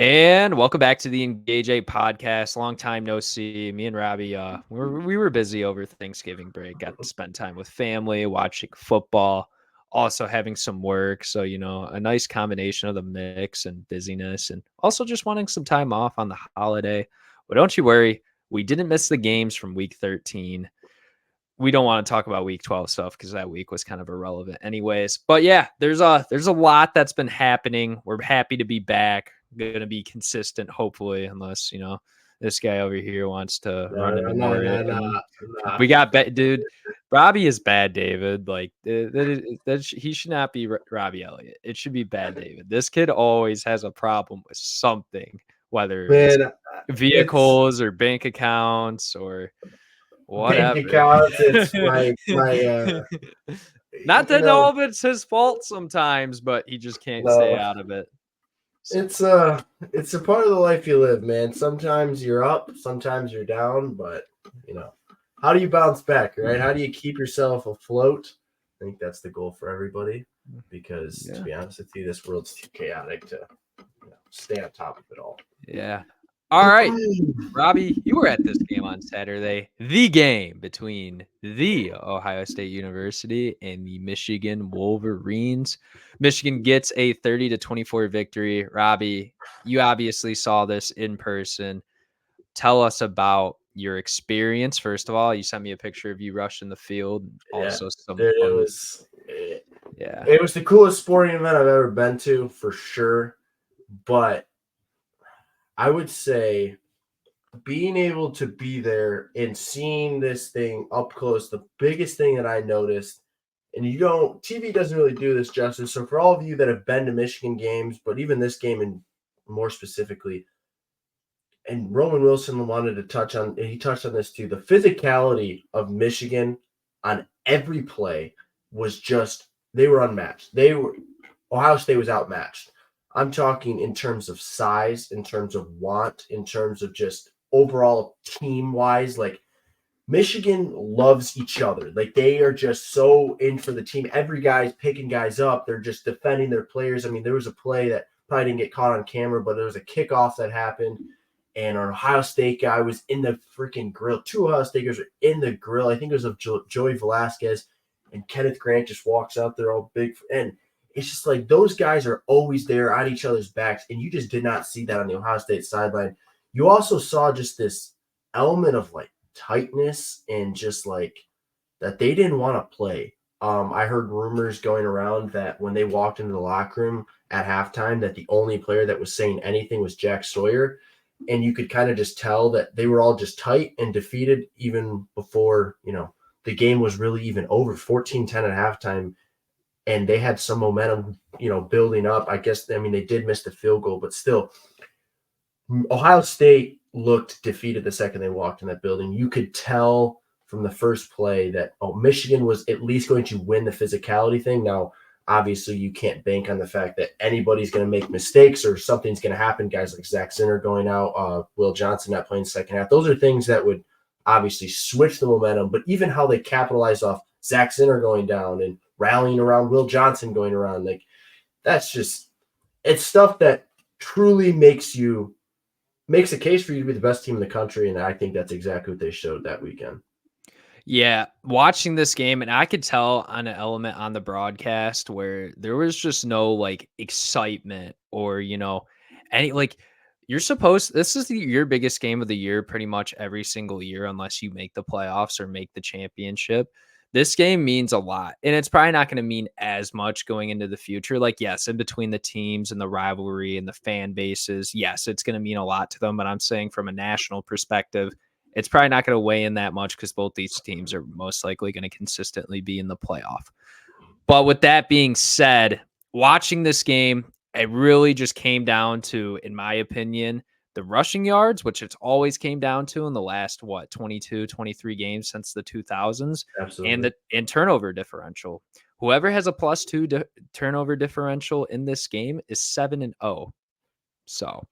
And welcome back to the Engage 8 podcast. Long time no see. Me and Robby, we were busy over Thanksgiving break. Got to spend time with family, watching football, also having some work. So, a nice combination of the mix and busyness, and also just wanting some time off on the holiday. But don't you worry, we didn't miss the games from week 13. We don't want to talk about week 12 stuff because that week was kind of irrelevant anyways. But yeah, there's a lot that's been happening. We're happy to be back. Going to be consistent, hopefully, unless, this guy over here wants to run into more. We got dude. Robby is bad, David. Like he should not be Robby Elliott. It should be bad, David. This kid always has a problem with something, whether it's vehicles or bank accounts or whatever. Bank accounts, it's my not that all of it's his fault sometimes, but he just can't stay out of it. So. It's a part of the life you live, man. Sometimes you're up, sometimes you're down, but how do you bounce back, right? How do you keep yourself afloat? I think that's the goal for everybody, because to be honest with you, this world's too chaotic to stay on top of it all. Yeah. All right, Robby, you were at this game on Saturday, the game between the Ohio State University and the Michigan Wolverines. Michigan gets a 30-24 victory. Robby, you obviously saw this in person. Tell us about your experience. First of all, you sent me a picture of you rushing the field. Also, it was the coolest sporting event I've ever been to, for sure. But I would say being able to be there and seeing this thing up close, the biggest thing that I noticed, and TV doesn't really do this justice. So for all of you that have been to Michigan games, but even this game and more specifically, and Roman Wilson wanted to touched on this too, the physicality of Michigan on every play was just, they were unmatched. Ohio State was outmatched. I'm talking in terms of size, in terms of want, in terms of just overall team-wise. Like, Michigan loves each other. Like, they are just so in for the team. Every guy's picking guys up. They're just defending their players. I mean, there was a play that probably didn't get caught on camera, but there was a kickoff that happened, and an Ohio State guy was in the freaking grill. Two Ohio State guys were in the grill. I think it was of Joey Velasquez, and Kenneth Grant just walks out there all big. And it's just like those guys are always there on each other's backs, and you just did not see that on the Ohio State sideline. You also saw just this element of like tightness and just like that they didn't want to play. I heard rumors going around that when they walked into the locker room at halftime, that the only player that was saying anything was Jack Sawyer, and you could kind of just tell that they were all just tight and defeated even before the game was really even over. 14-10 at halftime. And they had some momentum, building up. I guess, they did miss the field goal, but still, Ohio State looked defeated the second they walked in that building. You could tell from the first play that, Michigan was at least going to win the physicality thing. Now, obviously, you can't bank on the fact that anybody's going to make mistakes or something's going to happen. Guys like Zach Sinner going out, Will Johnson not playing second half. Those are things that would obviously switch the momentum. But even how they capitalized off Zach Sinner going down and rallying around Will Johnson going around, like, that's just, it's stuff that truly makes a case for you to be the best team in the country. And I think that's exactly what they showed that weekend. Yeah, watching this game, and I could tell on an element on the broadcast where there was just no like excitement or, any like, this is your biggest game of the year pretty much every single year, unless you make the playoffs or make the championship. This game means a lot, and it's probably not going to mean as much going into the future. Like, yes, in between the teams and the rivalry and the fan bases, yes, it's going to mean a lot to them. But I'm saying from a national perspective, it's probably not going to weigh in that much because both these teams are most likely going to consistently be in the playoff. But with that being said, watching this game, it really just came down to, in my opinion, the rushing yards, which it's always came down to in the last, 22, 23 games since the 2000s. Absolutely. And turnover differential. Whoever has a +2 turnover differential in this game is 7-0. So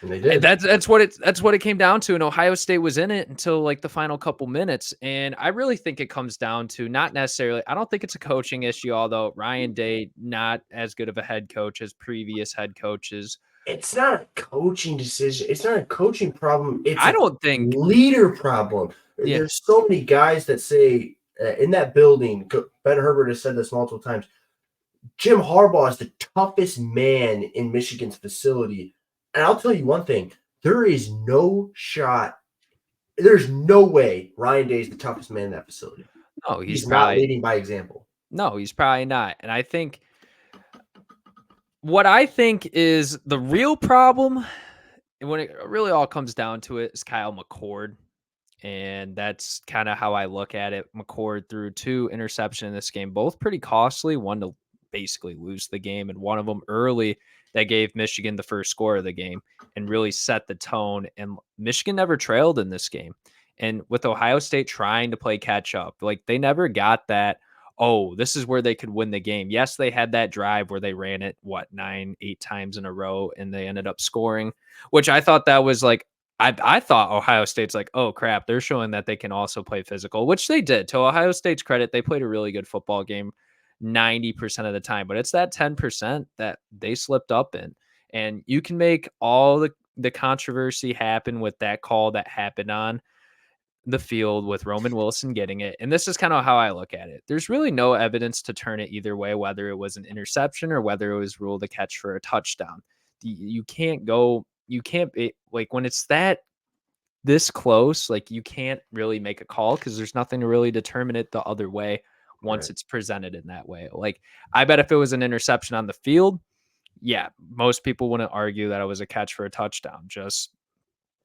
and they did. That's what it came down to. And Ohio State was in it until like the final couple minutes. And I really think it comes down to not necessarily, I don't think it's a coaching issue, although Ryan Day, not as good of a head coach as previous head coaches. It's not a coaching decision. It's not a coaching problem. It's I a don't think. leader problem. Yeah, There's so many guys that say in that building, Ben Herbert has said this multiple times, Jim Harbaugh is the toughest man in Michigan's facility. And I'll tell you one thing, there is no shot. There's no way Ryan Day is the toughest man in that facility. no, He's not leading by example. no, he's probably not. And I think what I think is the real problem, and when it really all comes down to it, is Kyle McCord. And that's kind of how I look at it. McCord threw 2 interceptions in this game, both pretty costly. One to basically lose the game, and one of them early that gave Michigan the first score of the game and really set the tone. And Michigan never trailed in this game. And with Ohio State trying to play catch up, like they never got that. Oh, this is where they could win the game. Yes, they had that drive where they ran it, 9, 8 times in a row, and they ended up scoring, which I thought that was like, I thought Ohio State's like, oh crap, they're showing that they can also play physical, which they did. To Ohio State's credit, they played a really good football game 90% of the time, but it's that 10% that they slipped up in. And you can make all the controversy happen with that call that happened on the field with Roman Wilson getting it. And this is kind of how I look at it. There's really no evidence to turn it either way, whether it was an interception or whether it was ruled a catch for a touchdown. You can't go, you can't be like when it's that this close, like you can't really make a call because there's nothing to really determine it the other way once Right. it's presented in that way. Like I bet if it was an interception on the field, yeah, most people wouldn't argue that it was a catch for a touchdown. Just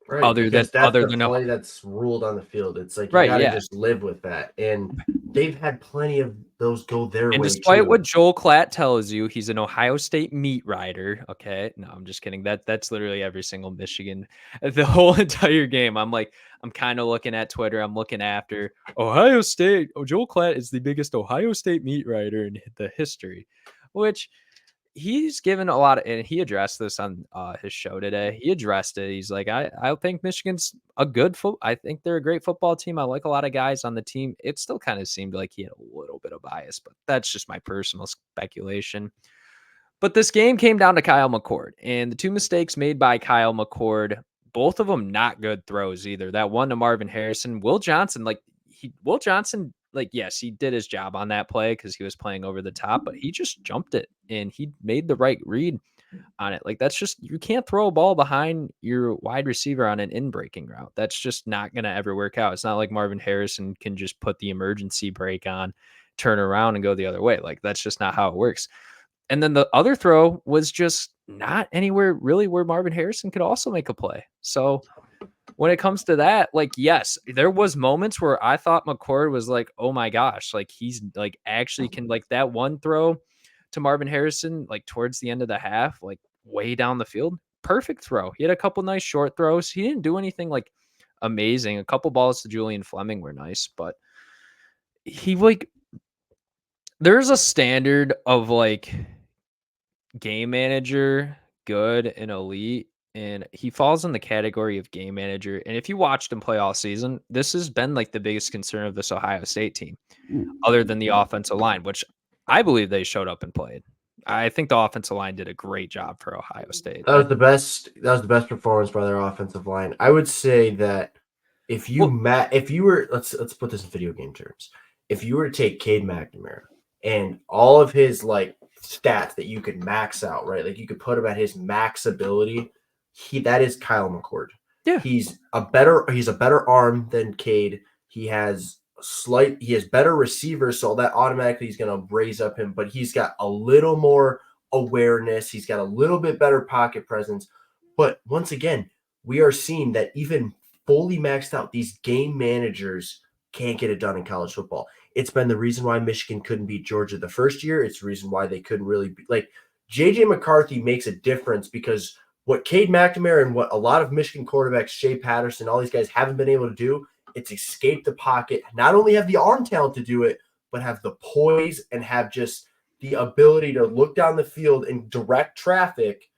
Right, because that's other the than a play that's ruled on the field. It's like you right, gotta yeah. just live with that, and they've had plenty of those go their And way despite what too. Joel Klatt tells you, he's an Ohio State meat rider. Okay. No, I'm just kidding. That's literally every single Michigan, the whole entire game. I'm kind of looking at Twitter. I'm looking after Ohio State. Oh, Joel Klatt is the biggest Ohio State meat rider in the history, which he's given a lot of, and he addressed this on his show today. He addressed it. He's like, I think Michigan's a good foot. I think they're a great football team. I like a lot of guys on the team. It still kind of seemed like he had a little bit of bias, but that's just my personal speculation. But this game came down to Kyle McCord, and the 2 mistakes made by Kyle McCord, both of them not good throws either. That one to Marvin Harrison, Will Johnson, like, yes, he did his job on that play because he was playing over the top, but he just jumped it and he made the right read on it. Like, that's just, you can't throw a ball behind your wide receiver on an in breaking route. That's just not going to ever work out. It's not like Marvin Harrison can just put the emergency brake on, turn around and go the other way. Like, that's just not how it works. And then the other throw was just not anywhere really where Marvin Harrison could also make a play. So when it comes to that, like, yes, there was moments where I thought McCord was like, oh my gosh, like he's like actually can, like that one throw to Marvin Harrison, like towards the end of the half, like way down the field, perfect throw. He had a couple nice short throws. He didn't do anything like amazing. A couple balls to Julian Fleming were nice, but he like, there's a standard of like game manager, good and elite, and he falls in the category of game manager. And if you watched him play all season, this has been like the biggest concern of this Ohio State team, other than the offensive line, which I believe they showed up and played. I think the offensive line did a great job for Ohio State. That was the best. That was the best performance by their offensive line. I would say that Well, if you were let's put this in video game terms. If you were to take Cade McNamara and all of his like stats that you could max out, right? Like you could put him at his max ability. That is Kyle McCord. yeah, He's a better arm than Cade. He has better receivers, so that automatically he's gonna raise up him, but he's got a little more awareness. He's got a little bit better pocket presence. But once again, we are seeing that even fully maxed out, these game managers can't get it done in college football. It's been the reason why Michigan couldn't beat Georgia the first year. It's the reason why they couldn't really be like JJ McCarthy makes a difference because what Cade McNamara and what a lot of Michigan quarterbacks, Shea Patterson, all these guys haven't been able to do, it's escape the pocket, not only have the arm talent to do it, but have the poise and have just the ability to look down the field and direct traffic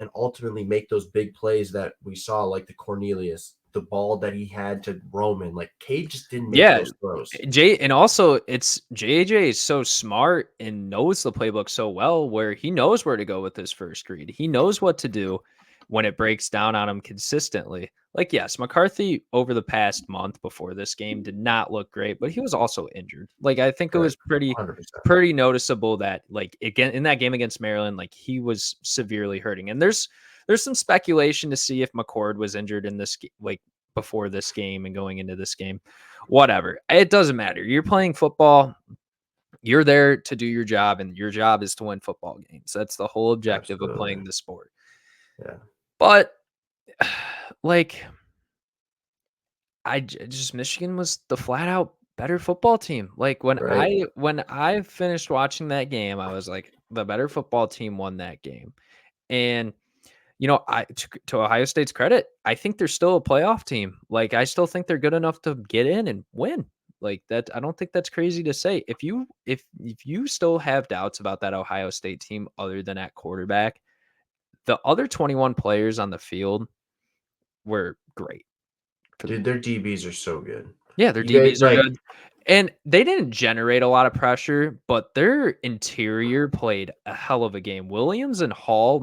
and ultimately make those big plays that we saw, like the Cornelius the ball that he had to Roman. Like Cade just didn't make those throws. And also it's JJ is so smart and knows the playbook so well where he knows where to go with his first read. He knows what to do when it breaks down on him consistently. Like, yes, McCarthy over the past month before this game did not look great, but he was also injured. Like, I think it was pretty 100%. noticeable that, like, again in that game against Maryland, like he was severely hurting. And there's some speculation to see if McCord was injured in this, like before this game and going into this game. Whatever. It doesn't matter. You're playing football. You're there to do your job, and your job is to win football games. That's the whole objective of playing the sport. Yeah. But like, Michigan was the flat out better football team. Like when I finished watching that game, I was like, the better football team won that game. And to Ohio State's credit, I think they're still a playoff team. Like, I still think they're good enough to get in and win. Like that, I don't think that's crazy to say. If you still have doubts about that Ohio State team, other than at quarterback, the other 21 players on the field were great. Dude, their DBs are so good. Yeah, their DBs are good. And they didn't generate a lot of pressure, but their interior played a hell of a game. Williams and Hall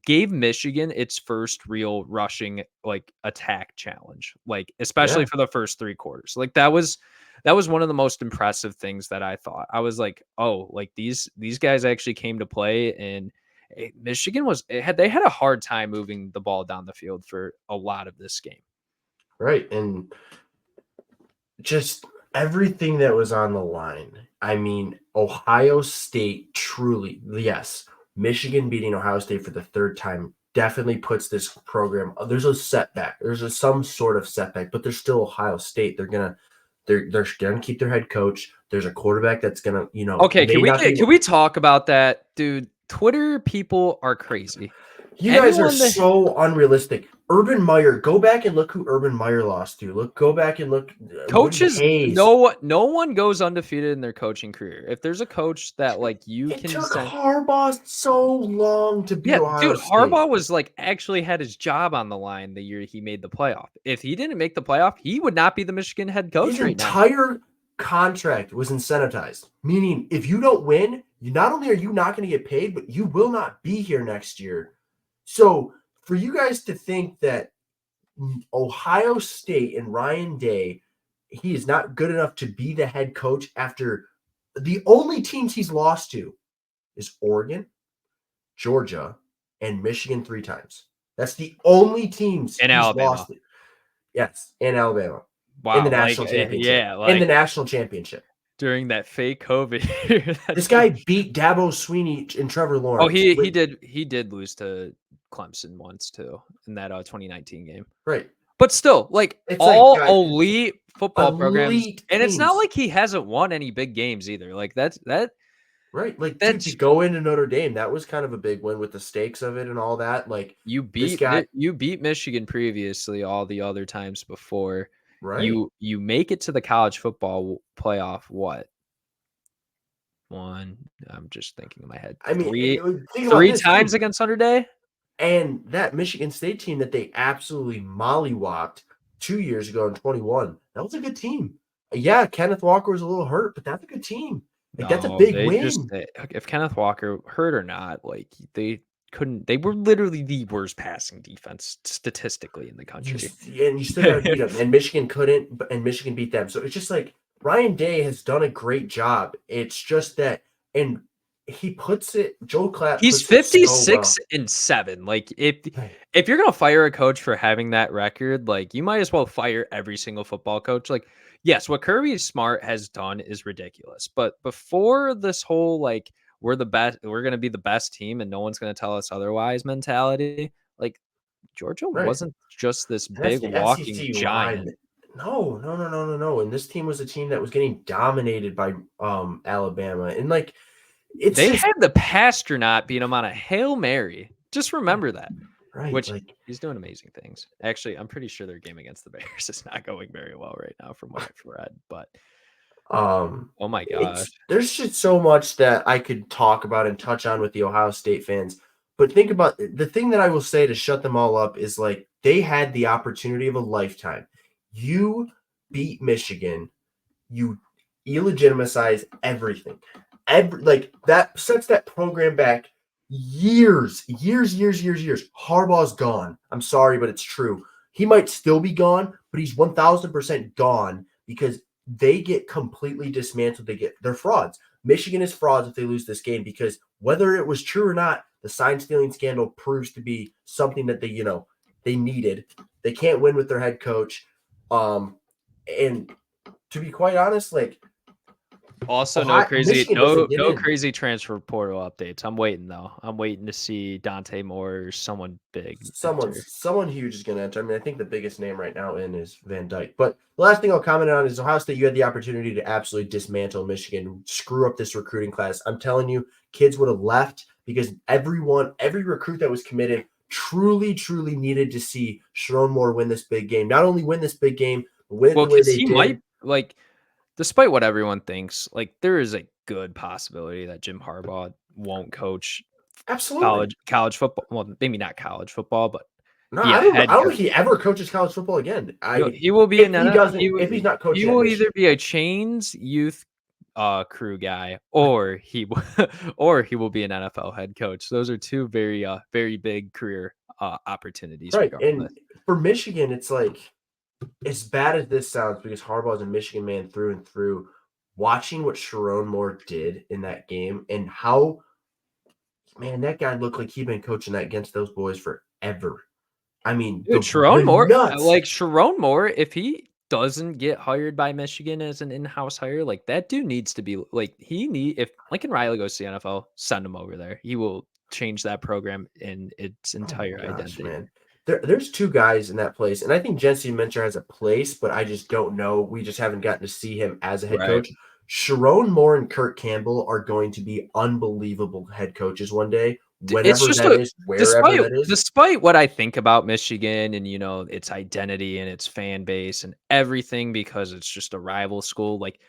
gave Michigan its first real rushing like attack challenge, like especially for the first 3 quarters. Like that was one of the most impressive things that I thought. I was like, oh, like these guys actually came to play, and Michigan they had a hard time moving the ball down the field for a lot of this game. Right. And just everything that was on the line. I mean, Ohio State truly, yes, Michigan beating Ohio State for the 3rd time definitely puts this program. There's a setback. There's some sort of setback, but they're still Ohio State. They're gonna keep their head coach. There's a quarterback that's gonna, Okay, can we talk about that, dude? Twitter people are crazy. You guys are so unrealistic. Urban Meyer, go back and look who Urban Meyer lost to. Go back and look. Coaches, no one goes undefeated in their coaching career. If there's a coach that like it took Harbaugh so long to beat Ohio State. Harbaugh was like actually had his job on the line the year he made the playoff. If he didn't make the playoff, he would not be the Michigan head coach right now. His entire contract was incentivized, meaning if you don't win, not only are you not going to get paid, but you will not be here next year. So for you guys to think that Ohio State and Ryan Day, he is not good enough to be the head coach after the only teams he's lost to is Oregon, Georgia, and Michigan 3 times. That's the only teams he's lost to. Yes, and Alabama. Wow, in the national championship. In the national championship. During that fake COVID year. This guy beat Dabo Sweeney and Trevor Lawrence. Oh, he did lose to Clemson once too in that 2019 game. Right. But still, like it's all like, elite football programs. Teams. And it's not like he hasn't won any big games either. Like that. Right. Like to go into Notre Dame, that was kind of a big win with the stakes of it and all that. Like you beat Michigan previously all the other times before. Right. You make it to the college football playoff. What? One. I'm just thinking in my head. I mean, three times against Notre Dame. And that Michigan State team that they absolutely mollywopped 2 years ago in 21. That was a good team. Yeah, Kenneth Walker was a little hurt, but that's a good team. Like that's a big win. If Kenneth Walker hurt or not, like they were literally the worst passing defense statistically in the country. And you still got to beat them. And Michigan couldn't, and Michigan beat them. So it's just like Ryan Day has done a great job. It's just that, and he puts it, Joe Clapp. He's 56-7. Like if you're gonna fire a coach for having that record, like you might as well fire every single football coach. Like, yes, what Kirby Smart has done is ridiculous. But before this whole like we're the best, we're going to be the best team and no one's going to tell us otherwise mentality. Like Georgia wasn't just this big walking SEC giant. No. And this team was a team that was getting dominated by Alabama. And like they had the Pastronaut beat them on a Hail Mary. Just remember that. Right. Which he's doing amazing things. Actually, I'm pretty sure their game against the Bears is not going very well right now from what I've read. But oh my gosh. There's just so much that I could talk about and touch on with the Ohio State fans. But think about the thing that I will say to shut them all up is like they had the opportunity of a lifetime. You beat Michigan, you illegitimize everything. Like that sets that program back years. Harbaugh's gone. I'm sorry, but it's true. He might still be gone, but he's 1000% gone because they get completely dismantled. They're frauds. Michigan is frauds if they lose this game because whether it was true or not, the sign stealing scandal proves to be something that they needed. They can't win with their head coach. And to be quite honest, like also Michigan doesn't get in. crazy transfer portal updates. I'm waiting though. I'm waiting to see Dante Moore or someone big. Someone huge is going to enter. I mean, I think the biggest name right now in is Van Dyke. But the last thing I'll comment on is Ohio State. You had the opportunity to absolutely dismantle Michigan, screw up this recruiting class. I'm telling you, kids would have left because every recruit that was committed truly needed to see Sharon Moore win this big game. Not only win this big game, but win it the way they did. Might, like, despite what everyone thinks, like there is a good possibility that Jim Harbaugh won't coach college football. Well, maybe not college football, but no, I don't know if he ever coaches college football again. He will be if he's not coaching. He will either be a Chains youth crew guy, or he will be an NFL head coach. Those are two very big career opportunities. Right, and for Michigan, it's like as bad as this sounds because Harbaugh's a Michigan man through and through. Watching what Sharon Moore did in that game and how, man, that guy looked like he'd been coaching that against those boys forever. I mean, Sharon Moore, if he doesn't get hired by Michigan as an in-house hire, like that dude needs to be like if Lincoln Riley goes to the NFL, send him over there. He will change that program in its entire identity. Man. There's two guys in that place, and I think Jensen Mincher has a place, but I just don't know. We just haven't gotten to see him as a head coach. Sharon Moore and Kurt Campbell are going to be unbelievable head coaches one day, wherever that is. Despite what I think about Michigan and, its identity and its fan base and everything, because it's just a rival school, like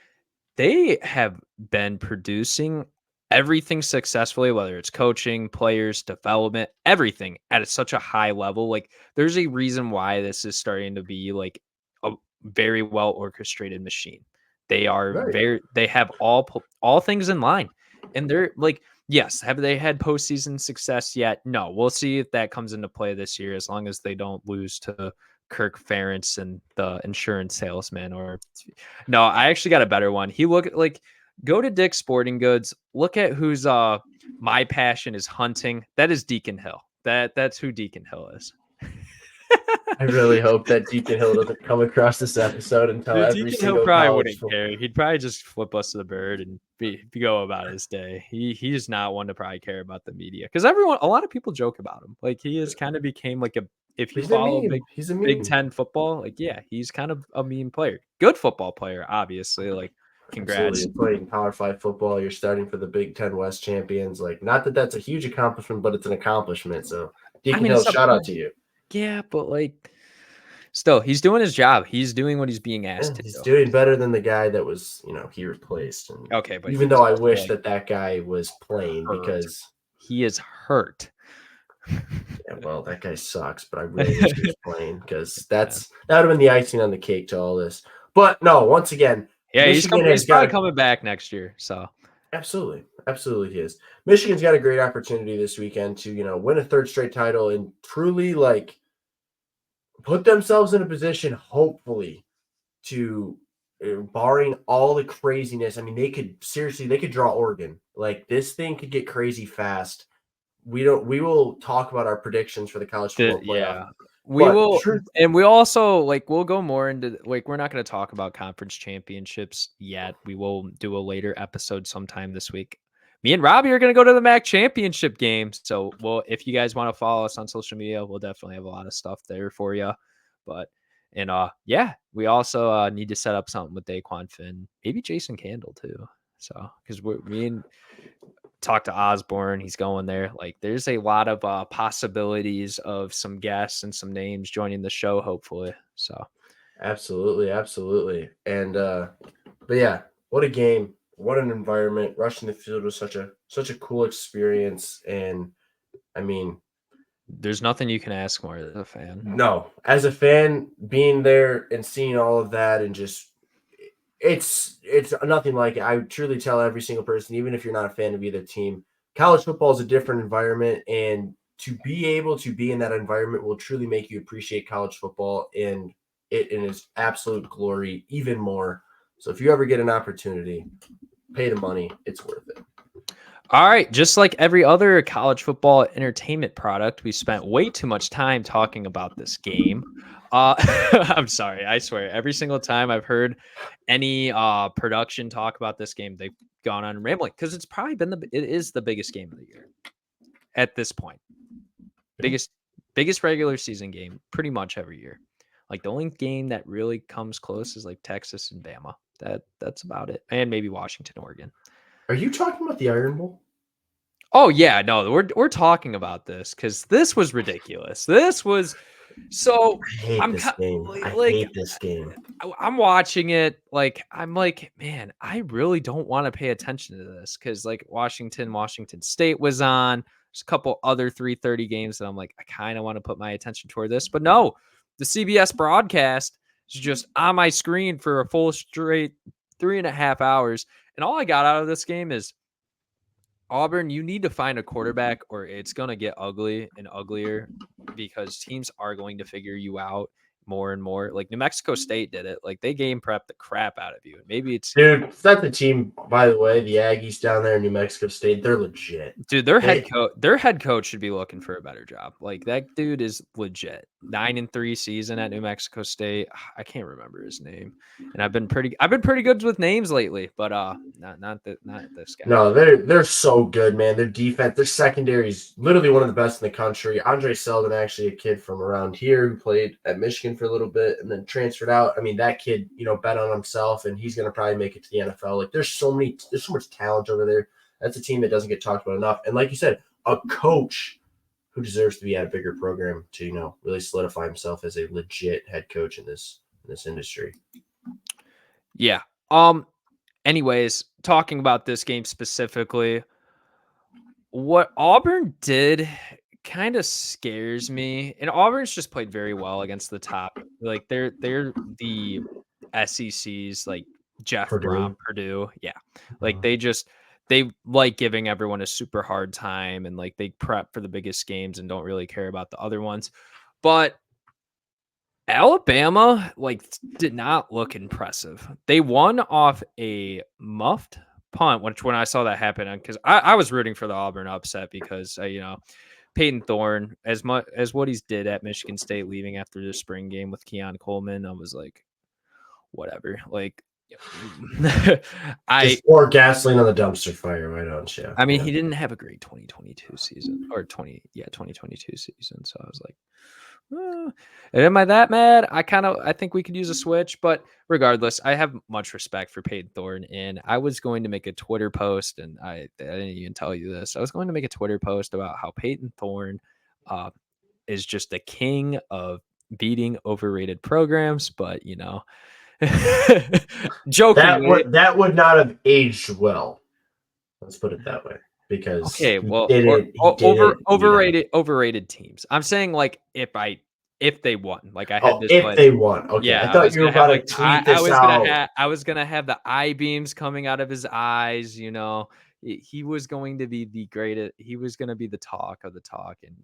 they have been producing everything successfully, whether it's coaching, players, development, everything at such a high level. Like there's a reason why this is starting to be like a very well orchestrated machine. They are they have all things in line, and they're like, yes, have they had postseason success yet? No, we'll see if that comes into play this year, as long as they don't lose to Kirk Ferentz and the insurance salesman. Or no, I actually got a better one. He looked like, go to Dick's Sporting Goods, look at who's my passion is hunting. That is Deacon Hill. That's who Deacon Hill is. I really hope that Deacon Hill doesn't come across this episode and tell every Deacon single Hill probably wouldn't care. He'd probably just flip us to the bird and go about his day. He's not one to probably care about the media, because a lot of people joke about him. Like he has kind of became like if you follow Big Ten football, like he's kind of a meme player. Good football player, obviously. Like congrats. You're playing Power 5 football. You're starting for the Big Ten West champions. Like, not that that's a huge accomplishment, but it's an accomplishment. So Deacon Hill, shout out to you. Yeah, but like, still, he's doing his job. He's doing what he's being asked to do. He's doing better than the guy that was, he replaced. And okay, but even though I wish that guy was playing because he is hurt. Yeah, well, that guy sucks, but I really wish he was playing because that would have been the icing on the cake to all this. But no, once again, he's probably coming back next year. So absolutely he is. Michigan's got a great opportunity this weekend to win a third straight title and truly like put themselves in a position, hopefully, to barring all the craziness. I mean, they could draw Oregon. Like this thing could get crazy fast. We will talk about our predictions for the college football playoff. Yeah. We will, and we also we'll go more into we're not going to talk about conference championships yet. We will do a later episode sometime this week. Me and Robby are going to go to the MAC championship game. So, if you guys want to follow us on social media, we'll definitely have a lot of stuff there for you. But, we also need to set up something with Daquan Finn, maybe Jason Candle too. So, because me and talk to Osborne, he's going there. Like there's a lot of possibilities of some guests and some names joining the show, hopefully. So absolutely. And but yeah, what a game, what an environment. Rushing the field was such a cool experience. And I mean, there's nothing you can ask more as a fan. no, as a fan, being there and seeing all of that and just it's nothing like it. I truly tell every single person, even if you're not a fan of either team, college football is a different environment, and to be able to be in that environment will truly make you appreciate college football and it in its absolute glory even more. So if you ever get an opportunity, pay the money. It's worth it. All right, just like every other college football entertainment product, we spent way too much time talking about this game. I'm sorry, I swear, every single time I've heard any production talk about this game, they've gone on rambling because it's probably been it is the biggest game of the year at this point. Biggest regular season game pretty much every year. Like the only game that really comes close is like Texas and Bama. That's about it, and maybe Washington, Oregon. Are you talking about the Iron Bowl? Oh yeah, no, we're talking about this because this was ridiculous. This was so. I hate this game. I hate this game. I'm watching it like I'm like, man, I really don't want to pay attention to this because like Washington State was on. There's a couple other 3:30 games that I'm like, I kind of want to put my attention toward this, but no, the CBS broadcast is just on my screen for a full straight 3.5 hours, and all I got out of this game is Auburn, you need to find a quarterback or it's going to get ugly and uglier because teams are going to figure you out more and more. Like New Mexico State did it. Like they game prep the crap out of you. Maybe it's dude. It's not the team, by the way. The Aggies down there in New Mexico State, they're legit. Dude, their head coach should be looking for a better job. Like that dude is legit. 9-3 season at New Mexico State. I can't remember his name. And I've been pretty good with names lately, but not this guy. No, they're so good, man. Their defense, their secondary is literally one of the best in the country. Andre Seldon, actually a kid from around here who played at Michigan for a little bit and then transferred out. I mean, that kid, bet on himself and he's gonna probably make it to the NFL. Like there's so much talent over there. That's a team that doesn't get talked about enough. And like you said, a coach who deserves to be at a bigger program to, really solidify himself as a legit head coach in this industry. Yeah. Anyways, talking about this game specifically, what Auburn did kind of scares me. And Auburn's just played very well against the top. Like they're the SEC's like Jeff Brom, Purdue. Yeah. Like they like giving everyone a super hard time and like they prep for the biggest games and don't really care about the other ones. But Alabama did not look impressive. They won off a muffed punt, which when I saw that happen, because I was rooting for the Auburn upset because Peyton Thorne, as much as what he's did at Michigan State, leaving after the spring game with Keon Coleman, I was like, whatever. Like, just pour gasoline on the dumpster fire, why don't you? I mean, he didn't have a great 2022 season or 2022 season, so I was like. Am I that mad? I think we could use a switch, but regardless, I have much respect for Peyton Thorne, and I was going to make a Twitter post, and I didn't even tell you this. I was going to make a Twitter post about how Peyton Thorne is just the king of beating overrated programs, but jokingly, that would not have aged well. Let's put it that way. Because okay, well, overrated teams. I'm saying like if they won, like I had this. If they won, okay. Yeah, I thought you were about to tweet this out. I was gonna have the eye beams coming out of his eyes. He was going to be the greatest. He was going to be the talk of the talk, and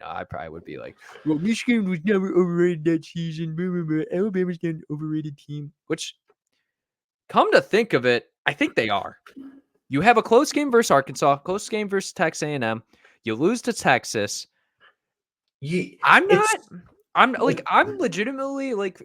I probably would be like, well, Michigan was never overrated that season. Alabama's an overrated team. Which, come to think of it, I think they are. You have a close game versus Arkansas, close game versus Texas A&M. You lose to Texas. I'm legitimately like,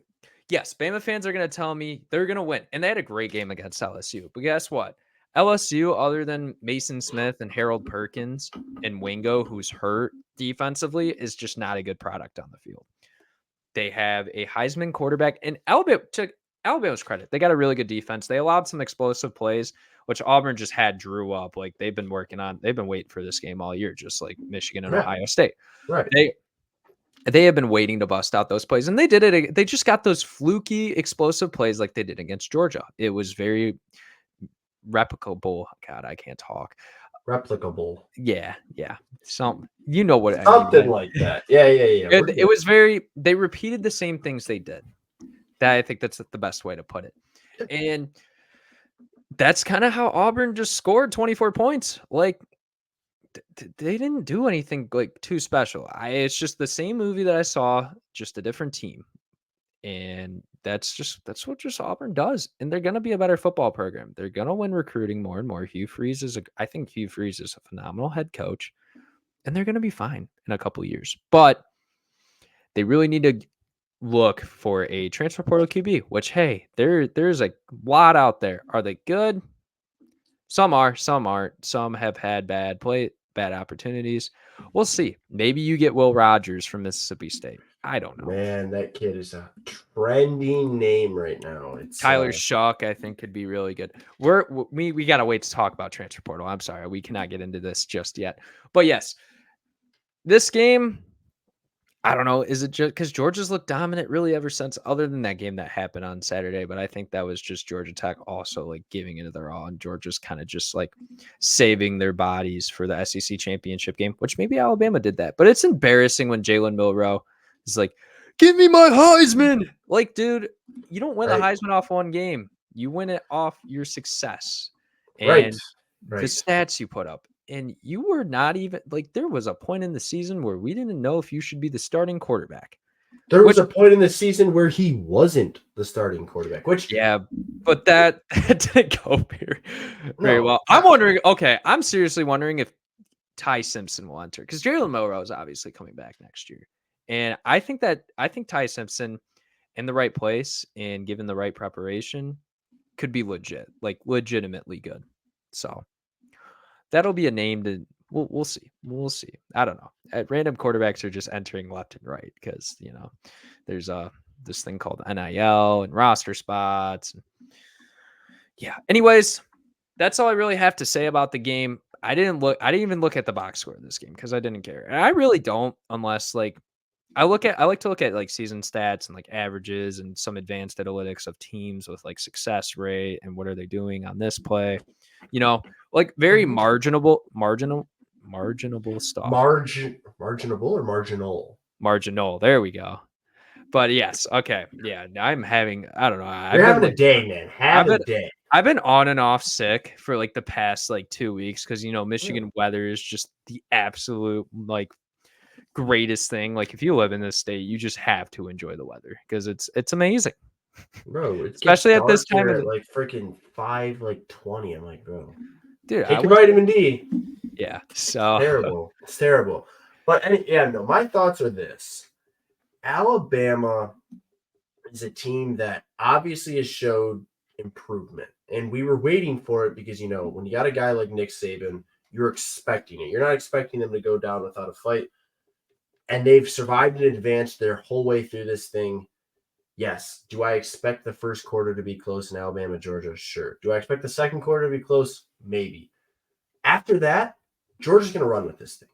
yes, Bama fans are going to tell me they're going to win. And they had a great game against LSU. But guess what? LSU, other than Mason Smith and Harold Perkins and Wingo, who's hurt defensively, is just not a good product on the field. They have a Heisman quarterback. And Alabama's credit, they got a really good defense. They allowed some explosive plays, which Auburn just had drew up. Like they've been waiting for this game all year, just like Michigan and Ohio State. Right. They have been waiting to bust out those plays, and they did it. They just got those fluky, explosive plays like they did against Georgia. It was very replicable. God, I can't talk. replicable. Yeah. Some, you know what I mean. Something like that. Yeah. It was they repeated the same things they did. I think that's the best way to put it. And that's kind of how Auburn just scored 24 points. Like, they didn't do anything like too special. It's just the same movie that I saw, just a different team. And that's what just Auburn does. And they're going to be a better football program. They're going to win recruiting more and more. I think Hugh Freeze is a phenomenal head coach, and they're going to be fine in a couple of years. But they really need to look for a transfer portal QB, which, hey, there's a lot out there. Are they good? Some are, some aren't. Some have had bad opportunities. We'll see. Maybe you get Will Rogers from Mississippi State. I don't know. Man, that kid is a trending name right now. It's Tyler Shuck, I think, could be really good. We gotta wait to talk about transfer portal. I'm sorry, we cannot get into this just yet. But yes, this game, I don't know. Is it just because Georgia's looked dominant really ever since, other than that game that happened on Saturday? But I think that was just Georgia Tech also like giving it their all, and Georgia's kind of just like saving their bodies for the SEC championship game, which maybe Alabama did that. But it's embarrassing when Jalen Milroe is like, "Give me my Heisman!" Like, dude, you don't win the Heisman off one game. You win it off your success and the stats you put up. And you were not even like, there was a point in the season where we didn't know if you should be the starting quarterback. There was a point in the season where he wasn't the starting quarterback, but that didn't go very well. I'm seriously wondering if Ty Simpson will enter, because Jalen Milroe is obviously coming back next year. And I think Ty Simpson in the right place and given the right preparation could be legitimately good. So that'll be a name to we'll see. We'll see. I don't know. Random quarterbacks are just entering left and right because, there's this thing called NIL and roster spots. Yeah. Anyways, that's all I really have to say about the game. I didn't even look at the box score of this game because I didn't care. And I really don't, unless I like to look at like season stats and like averages and some advanced analytics of teams with like success rate and what are they doing on this play, like very marginable stuff. Marginable or marginal? Marginal. There we go. But yes, okay, yeah. I'm having, I don't know. You're having a day, man. I've been on and off sick for like the past 2 weeks because Michigan weather is just the absolute greatest thing. Like if you live in this state, you just have to enjoy the weather because it's amazing. Bro, especially at this time of freaking 5:20. I'm like, bro, dude, take your vitamin D. Yeah, so it's terrible. But my thoughts are this: Alabama is a team that obviously has showed improvement, and we were waiting for it because when you got a guy like Nick Saban, you're expecting it. You're not expecting them to go down without a fight. And they've survived and advanced their whole way through this thing. Yes. Do I expect the first quarter to be close in Alabama, Georgia? Sure. Do I expect the second quarter to be close? Maybe. After that, Georgia's going to run with this thing.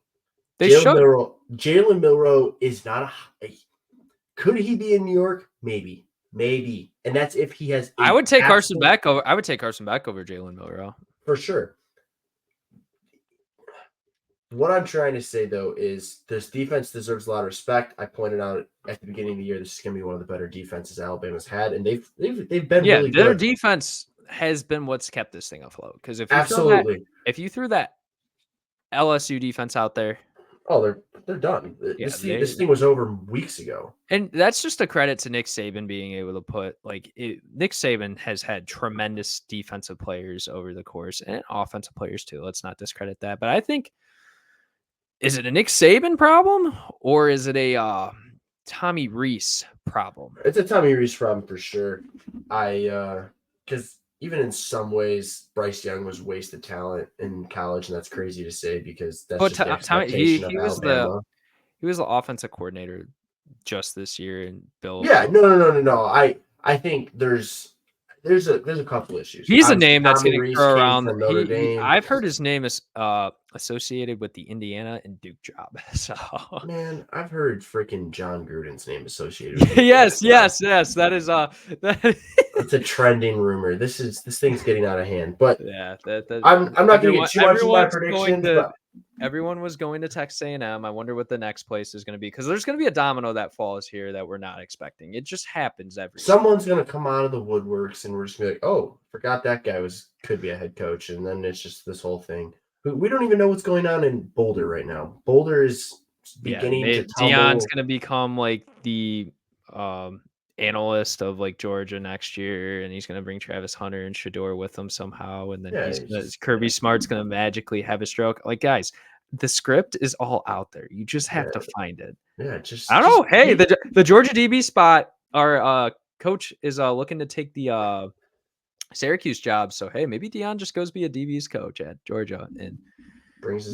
Jalen Milroe is not could he be in New York? Maybe. And that's if he has. I would take Carson Beck over Jalen Milroe. For sure. What I'm trying to say, though, is this defense deserves a lot of respect. I pointed out at the beginning of the year, this is going to be one of the better defenses Alabama's had, and they've been really good. Their defense has been what's kept this thing afloat. Because if you threw that LSU defense out there, they're done. This thing was over weeks ago, and that's just a credit to Nick Saban being able to put Nick Saban has had tremendous defensive players over the course and offensive players too. Let's not discredit that, but I think. Is it a Nick Saban problem or is it a Tommy Rees problem? It's a Tommy Rees problem for sure. Because even in some ways, Bryce Young was wasted talent in college, and that's crazy to say because that's just the expectation of Alabama. He was the offensive coordinator just this year, and Bill. Yeah, no. I think there's there's a couple issues. He's a Obviously, name that's Tommy getting Rees thrown came around. from Notre Dame. I've heard his name is associated with the Indiana and Duke job. So man, I've heard freaking John Gruden's name associated with yes. That is it's a trending rumor. This thing's getting out of hand. But yeah, I'm not going to get too much in my predictions. But everyone was going to Texas A&M. I wonder what the next place is going to be because there's going to be a domino that falls here that we're not expecting. It just happens every. Someone's going to come out of the woodworks, and we're just going to be like, "Oh, forgot that guy could be a head coach," and then it's just this whole thing. We don't even know what's going on in Boulder right now. Boulder is beginning to tumble. Deion's going to become like the analyst of like Georgia next year, and he's going to bring Travis Hunter and Shador with him somehow, and then Kirby Smart's going to magically have a stroke. Like, guys, the script is all out there. You just have to find it. Yeah, I don't know. Hey, the Georgia DB spot, our coach is looking to take the Syracuse job. So hey, maybe Deion just goes be a DB's coach at Georgia and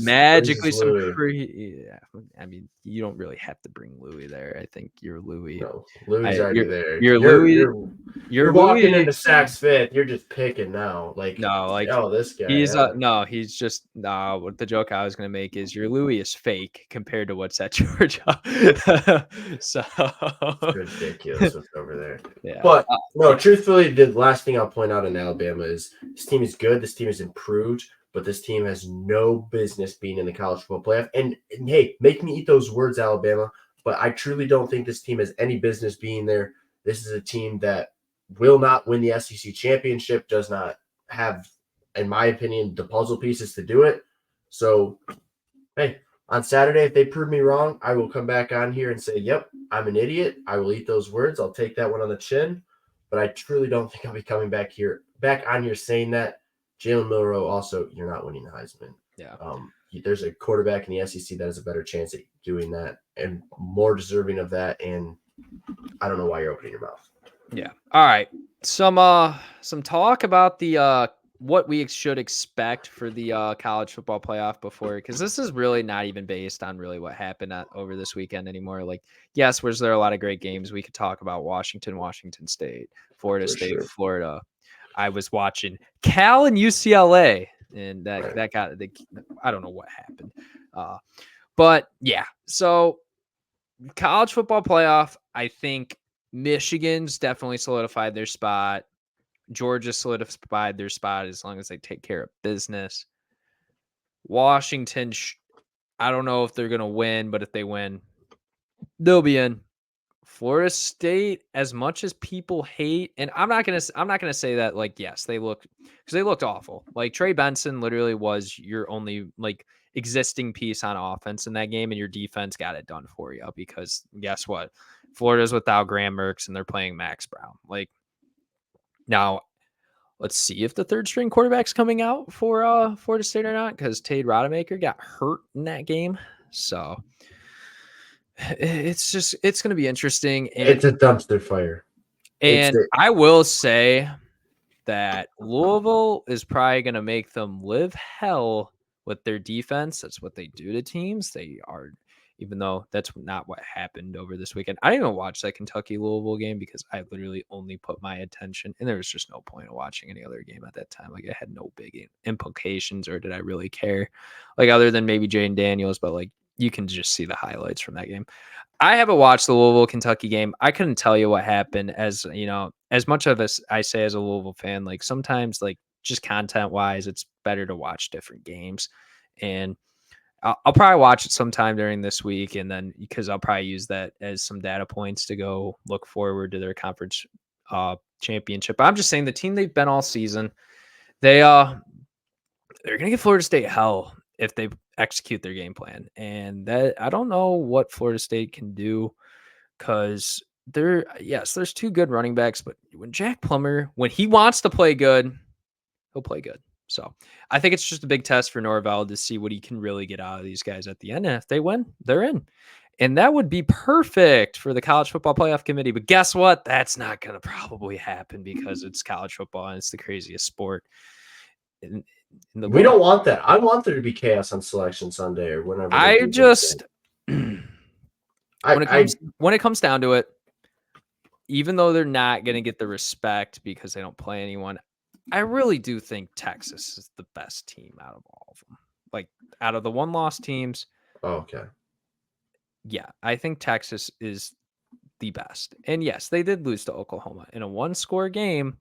magically some yeah. I mean, you don't really have to bring Louis there. I think you're Louis. No, Louis already there. You're Louis. You're walking into Saks Fifth. You're just picking now. Like no, like this guy. He's just what the joke I was gonna make is your Louis is fake compared to what's at Georgia. So it's ridiculous what's over there. Yeah, but no, truthfully, the last thing I'll point out in Alabama is this team is good. This team is improved. But this team has no business being in the college football playoff. And hey, make me eat those words, Alabama. But I truly don't think this team has any business being there. This is a team that will not win the SEC championship, does not have, in my opinion, the puzzle pieces to do it. So, hey, on Saturday, if they prove me wrong, I will come back on here and say, yep, I'm an idiot. I will eat those words. I'll take that one on the chin. But I truly don't think I'll be coming back on here saying that. Jalen Milroe also, you're not winning the Heisman. Yeah. There's a quarterback in the SEC that has a better chance at doing that and more deserving of that. And I don't know why you're opening your mouth. Yeah. All right. Some talk about the what we should expect for the college football playoff before, because this is really not even based on really what happened over this weekend anymore. Like, yes, was there a lot of great games? We could talk about Washington State, Florida State, Florida. I was watching Cal and UCLA, and that got I don't know what happened. But yeah, so college football playoff, I think Michigan's definitely solidified their spot. Georgia solidified their spot as long as they take care of business. Washington, I don't know if they're going to win, but if they win, they'll be in. Florida State, as much as people hate, and I'm not gonna say that like yes they looked because they looked awful. Like Trey Benson literally was your only like existing piece on offense in that game, and your defense got it done for you because guess what, Florida's without Graham Mertz and they're playing Max Brown. Like now, let's see if the third string quarterback's coming out for Florida State or not because Tate Rodemaker got hurt in that game, so. It's going to be interesting. And, it's a dumpster fire. And I will say that Louisville is probably going to make them live hell with their defense. That's what they do to teams. They are, even though that's not what happened over this weekend. I didn't even watch that Kentucky Louisville game because I literally only put my attention, and there was just no point in watching any other game at that time. Like, it had no big implications, or did I really care? Like, other than maybe Jaden Daniels, but like, you can just see the highlights from that game. I haven't watched the Louisville Kentucky game. I couldn't tell you what happened. As you know, as much of as I say as a Louisville fan, like sometimes like just content wise, it's better to watch different games. And I'll probably watch it sometime during this week. And then because I'll probably use that as some data points to go look forward to their conference championship. But I'm just saying the team they've been all season, they're going to give Florida State hell if they execute their game plan. And that I don't know what Florida State can do because there's two good running backs, but when Jack Plummer, when he wants to play good, he'll play good. So I think it's just a big test for Norvell to see what he can really get out of these guys at the end. And if they win, they're in. And that would be perfect for the college football playoff committee. But guess what? That's not going to probably happen because it's college football and it's the craziest sport. We don't want that. I want there to be chaos on Selection Sunday or whenever. When it comes down to it, even though they're not going to get the respect because they don't play anyone, I really do think Texas is the best team out of all of them. Like, out of the one-loss teams. Oh, okay. Yeah, I think Texas is the best. And yes, they did lose to Oklahoma in a one-score game,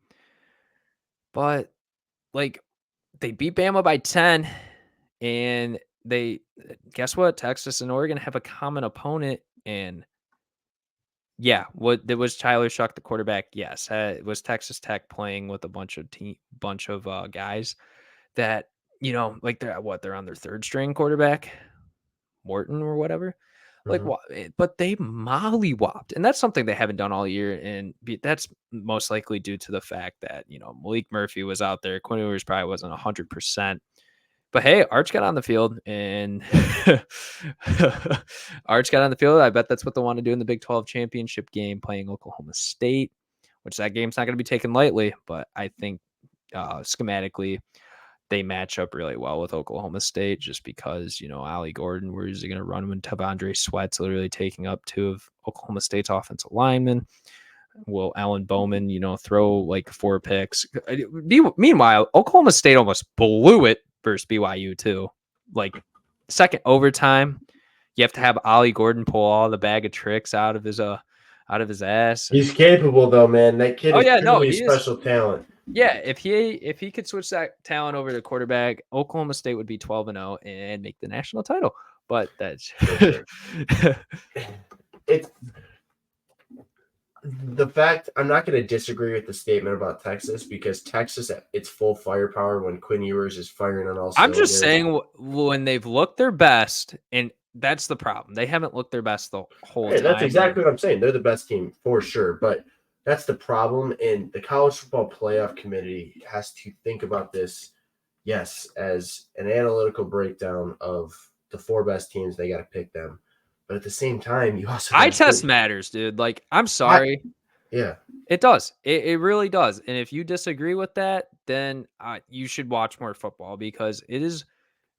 but like they beat Bama by 10, and they guess what? Texas and Oregon have a common opponent, and yeah, what there was Tyler Shuck, the quarterback. Yes, it was Texas Tech playing with a bunch of guys that like they're on their third string quarterback, Morton or whatever. Like, but they mollywopped, and that's something they haven't done all year, and that's most likely due to the fact that Malik Murphy was out there. Quinn Ewers probably wasn't 100%. But hey, Arch got on the field, and Arch got on the field. I bet that's what they want to do in the Big 12 championship game, playing Oklahoma State, which that game's not going to be taken lightly. But I think schematically, they match up really well with Oklahoma State just because, Ali Gordon, where is he going to run when Tavondre Sweat's literally taking up two of Oklahoma State's offensive linemen? Will Alan Bowman, throw like 4 picks? Meanwhile, Oklahoma State almost blew it versus BYU too. Like, second overtime, you have to have Ali Gordon pull all the bag of tricks out of his ass. He's capable though, man. That kid is truly a special talent. Yeah, if he could switch that talent over to quarterback, Oklahoma State would be 12-0 and make the national title. But that's it's the fact. I'm not going to disagree with the statement about Texas because Texas at its full firepower when Quinn Ewers is firing on all cylinders. I'm just saying when they've looked their best, and that's the problem. They haven't looked their best the whole time. That's exactly what I'm saying. They're the best team for sure, but that's the problem. And the College Football Playoff Committee has to think about this, yes, as an analytical breakdown of the 4 best teams. They got to pick them. But at the same time, you also eye test matters, dude. Like, I'm sorry. Yeah. It does. It really does. And if you disagree with that, then you should watch more football because it is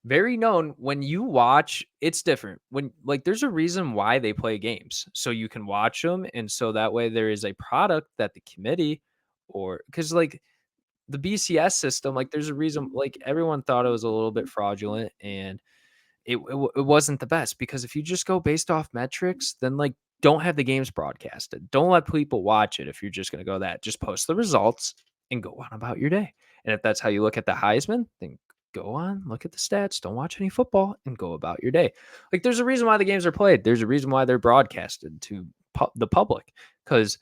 very known when you watch, it's different. When there's a reason why they play games. So you can watch them. And so that way there is a product that the committee because the BCS system, there's a reason, everyone thought it was a little bit fraudulent and it wasn't the best because if you just go based off metrics, then don't have the games broadcasted. Don't let people watch it if you're just going to go that. Just post the results and go on about your day. And if that's how you look at the Heisman, then go on, look at the stats, don't watch any football, and go about your day. There's a reason why the games are played. There's a reason why they're broadcasted to the public because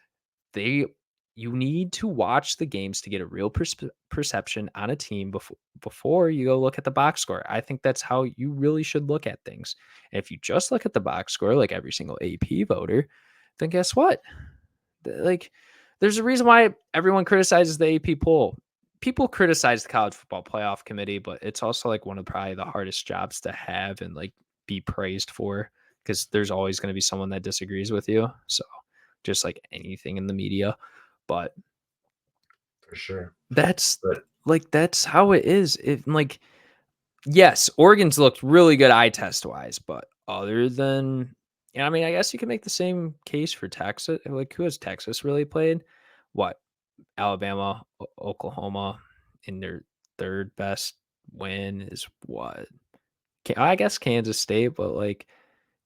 you need to watch the games to get a real perception on a team before you go look at the box score. I think that's how you really should look at things. And if you just look at the box score, like every single AP voter, then guess what? There's a reason why everyone criticizes the AP poll. People criticize the College Football Playoff Committee, but it's also one of probably the hardest jobs to have and be praised for because there's always going to be someone that disagrees with you. So just like anything in the media. But for sure, that's how it is. Yes, Oregon's looked really good eye test wise, but other than, I mean, I guess you can make the same case for Texas. Who has Texas really played? What? Alabama, Oklahoma in their third best win is what? I guess Kansas State, but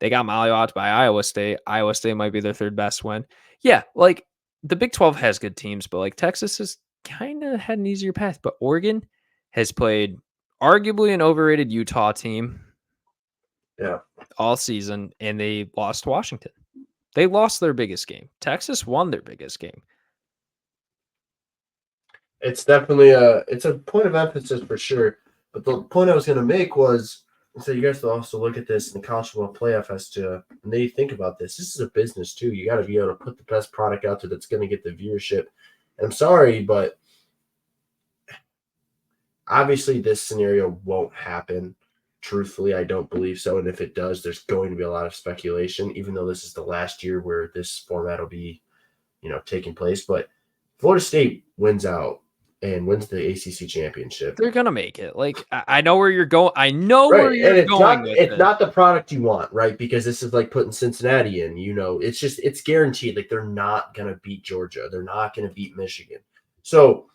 they got mollywopped by Iowa State. Iowa State might be their third best win. Yeah, the Big 12 has good teams, but Texas has kind of had an easier path. But Oregon has played arguably an overrated Utah team all season, and they lost to Washington. They lost their biggest game. Texas won their biggest game. It's definitely it's a point of emphasis for sure. But the point I was going to make was, so you guys will also look at this, and the College Football Playoff has to, and they think about this. This is a business too. You got to be able to put the best product out there that's going to get the viewership. And I'm sorry, but obviously this scenario won't happen. Truthfully, I don't believe so. And if it does, there's going to be a lot of speculation, even though this is the last year where this format will be, taking place. But Florida State wins out. and wins the ACC championship. They're gonna make it. Like I know where you're going. I know Right, where you're and going with it's it. not the product you want, right? Because this is like putting Cincinnati in. It's guaranteed. Like they're not gonna beat Georgia. They're not gonna beat Michigan. So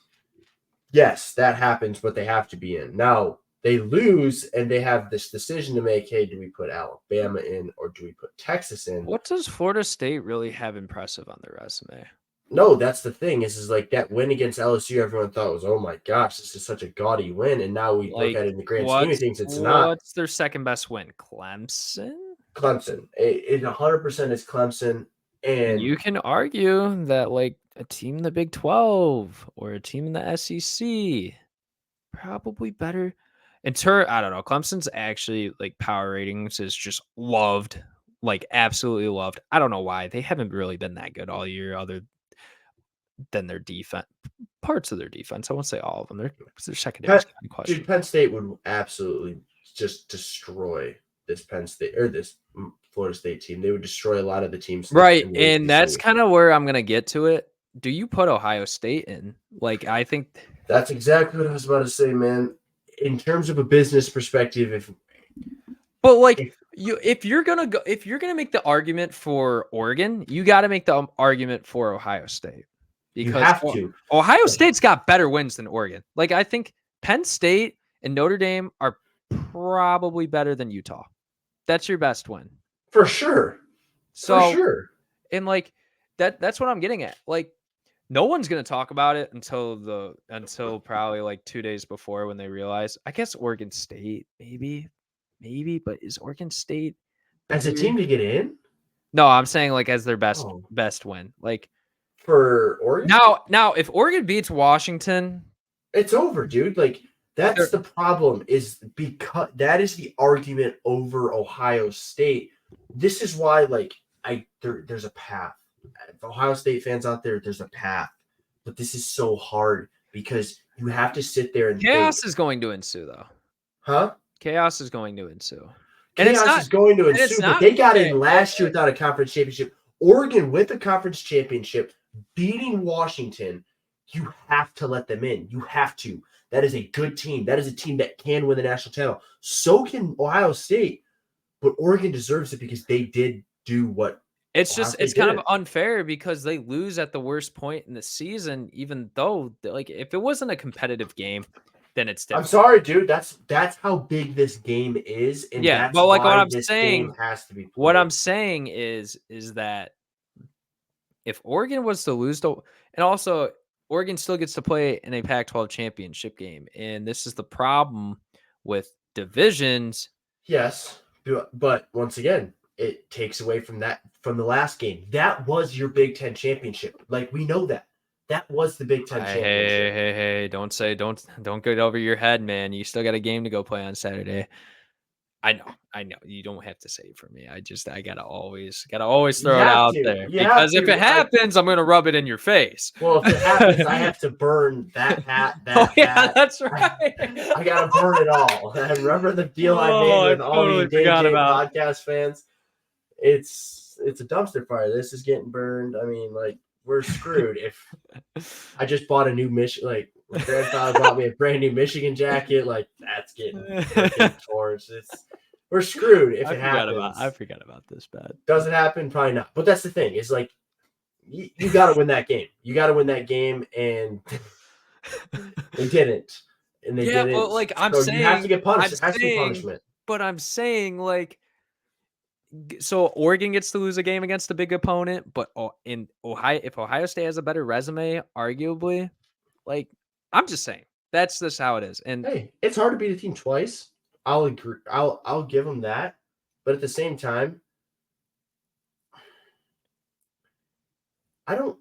yes, that happens, but they have to be in. Now they lose, and they have this decision to make. Hey, do we put Alabama in or do we put Texas in? What does Florida State really have impressive on their resume? No, that's the thing. Is like that win against LSU, everyone thought was, oh my gosh, this is such a gaudy win. And now we look at it in the grand scheme of things, it's not. What's their second best win? Clemson? Clemson. It 100% is Clemson. And you can argue that like a team in the Big 12 or a team in the SEC probably better. I don't know. Clemson's actually like power ratings is just loved, like absolutely loved. I don't know why. They haven't really been that good all year, other than their defense. Parts of their defense. I won't say all of them. Their secondary is kind of questionable. Dude, Penn State would absolutely just destroy this Penn State or this Florida State team. They would destroy a lot of the teams. Right, and that's kind of where I'm going to get to it. Do you put Ohio State in? Like, I think that's exactly what I was about to say, man. In terms of a business perspective, if you're gonna make the argument for Oregon, you got to make the argument for Ohio State because you have to. Ohio State's got better wins than Oregon. Like, I think Penn State and Notre Dame are probably better than Utah. That's your best win for sure. So, for sure. And like that's what I'm getting at. Like, no one's gonna talk about it until probably like 2 days before when they realize. I guess Oregon State, maybe, but is Oregon State as a team to get in? No, I'm saying like as their best win. Like for Oregon. Now, if Oregon beats Washington, it's over, dude. Like that's the problem. Is because that is the argument over Ohio State. This is why, like, there's a path. If Ohio State fans out there's a path, but this is so hard because you have to sit there and chaos is going to ensue, though. Huh? Chaos is going to ensue. And chaos is going to ensue, but they got in last year without a conference championship. Oregon with a conference championship, beating Washington, you have to let them in. You have to. That is a good team. That is a team that can win the national title. So can Ohio State, but Oregon deserves it because they did do what. It's kind of unfair because they lose at the worst point in the season, even though, like, if it wasn't a competitive game, then it's different. I'm sorry, dude. That's how big this game is, and yeah. That's but like why what I'm this saying, game has to be played. What I'm saying is that if Oregon was to lose, and also Oregon still gets to play in a Pac-12 championship game, and this is the problem with divisions. Yes, but once again, it takes away from the last game. That was your Big Ten championship. Like, we know that. That was the Big Ten championship. Hey, don't get over your head, man. You still got a game to go play on Saturday. I know. You don't have to say it for me. I gotta always throw it out there. Because if it happens, I'm gonna rub it in your face. Well, if it happens, I have to burn that hat, hat. That's right. I gotta burn it all. Remember the deal I made with all the DJ podcast fans? It's a dumpster fire. This is getting burned. I mean, like, we're screwed. If I just bought a new Michigan, like, my grandfather bought me a brand new Michigan jacket, like, that's getting torn. We're screwed if it happens. I forgot about this bet. Does it happen? Probably not. But that's the thing. Is like, you got to win that game. You got to win that game, and they didn't. And they didn't. But like I'm saying, you have to get punished. It has to be punishment. But I'm saying, like, so Oregon gets to lose a game against a big opponent, but in Ohio, if Ohio State has a better resume, arguably, like, I'm just saying that's just how it is. And hey, it's hard to beat a team twice. I'll agree. I'll give them that, but at the same time, I don't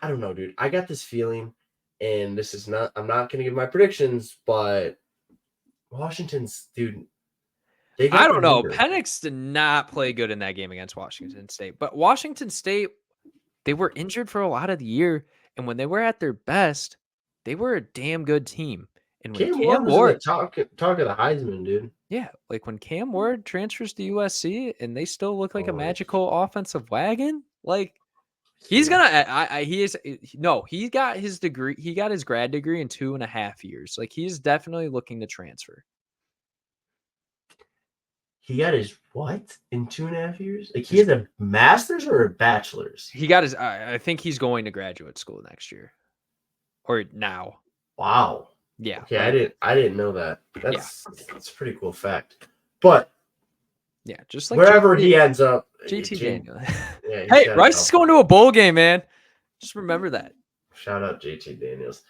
know, dude. I got this feeling, and this is not. I'm not going to give my predictions, but Washington's, dude. I don't know. Penix did not play good in that game against Washington State. But Washington State, they were injured for a lot of the year. And when they were at their best, they were a damn good team. And when Cam Ward talk of the Heisman, dude. Yeah, like when Cam Ward transfers to USC and they still look like a magical offensive wagon, like, He's gonna. He is. No, he got his degree. He got his grad degree in 2.5 years. Like he's definitely looking to transfer. He got his what in 2.5 years? Like he has a master's or a bachelor's? He got his. I think he's going to graduate school next year, or now. Wow. Yeah. Okay, like, I didn't know that. That's a pretty cool fact. But yeah, just like wherever he ends up, JT Daniels. Yeah, hey, Rice is going to a bowl game, man. Just remember that. Shout out JT Daniels.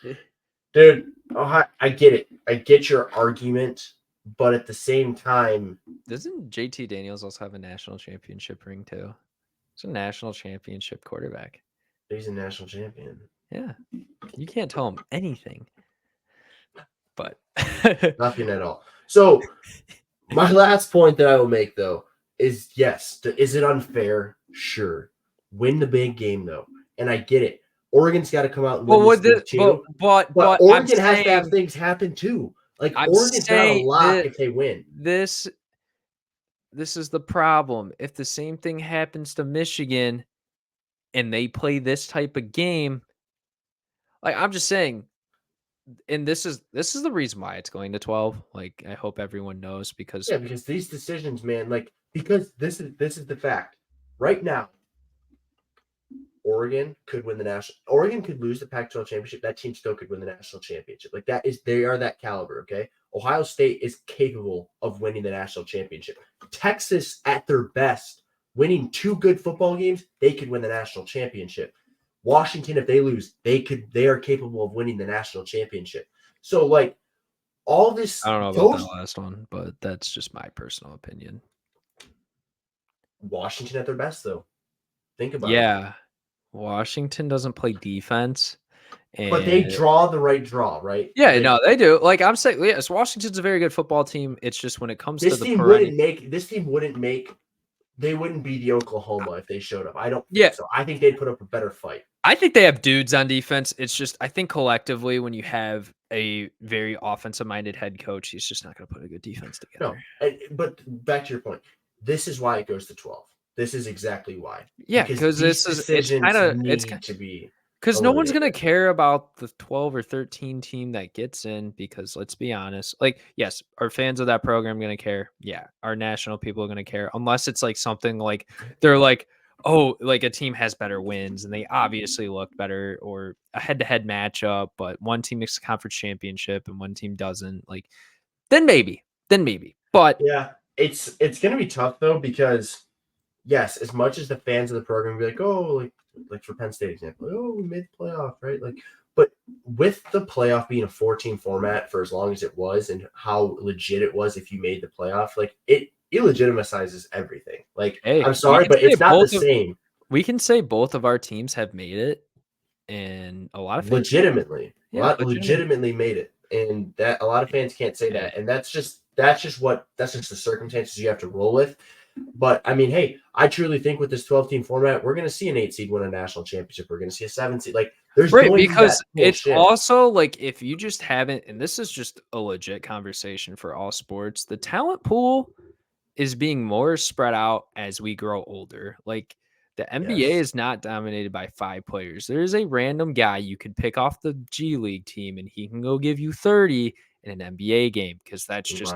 Dude, I get it. I get your argument, but at the same time, doesn't JT Daniels also have a national championship ring too? He's a national championship quarterback. He's a national champion. Yeah. You can't tell him anything. But nothing at all. So my last point that I will make though is yes, is it unfair? Sure. Win the big game though. And I get it. Oregon's got to come out and win this too. But Oregon has to have things happen too. Like Oregon's not a lock if they win. This is the problem. If the same thing happens to Michigan and they play this type of game, like I'm just saying, and this is the reason why it's going to 12. Like I hope everyone knows because these decisions, man, because this is the fact. Right now, Oregon could win the national. Oregon could lose the Pac-12 championship. That team still could win the national championship. Like they are that caliber. Okay, Ohio State is capable of winning the national championship. Texas, at their best, winning 2 good football games, they could win the national championship. Washington, if they lose, they are capable of winning the national championship. So like all this, I don't know about that last one, but that's just my personal opinion. Washington at their best, though. Think about it. Yeah. Washington doesn't play defense. But they draw the right draw, right? Yeah, no, they do. Like I'm saying, yes, Washington's a very good football team. It's just when it comes to the this team wouldn't make they wouldn't be the Oklahoma if they showed up. I don't think so. I think they'd put up a better fight. I think they have dudes on defense. It's just I think collectively when you have a very offensive minded head coach, he's just not going to put a good defense together. No, but back to your point. This is why it goes to 12. This is exactly why. Yeah, because it's kind to be because no one's going to care about the 12 or 13 team that gets in because let's be honest, like, yes, are fans of that program going to care? Yeah. Our national people are going to care unless it's like something like they're like, oh, like a team has better wins and they obviously look better or a head-to-head matchup, but one team makes the conference championship and one team doesn't. Like, then maybe. But yeah, it's going to be tough though because yes, as much as the fans of the program be like, oh, like for Penn State example, oh, we made the playoff, right? Like, but with the playoff being a 4-team format for as long as it was, and how legit it was if you made the playoff, like it legitimizes everything. Like, hey, I'm sorry, but it's not the same. We can say both of our teams have made it, and a lot of fans legitimately made it, and that a lot of fans can't say that, and that's just the circumstances you have to roll with. But I mean, hey, I truly think with this 12-team format, we're going to see an 8 seed win a national championship. We're going to see a 7 seed. Like, there's because it's also like if you just haven't, and this is just a legit conversation for all sports, the talent pool is being more spread out as we grow older. Like the NBA is not dominated by 5 players. There is a random guy you could pick off the G League team, and he can go give you 30 in an NBA game because that's just.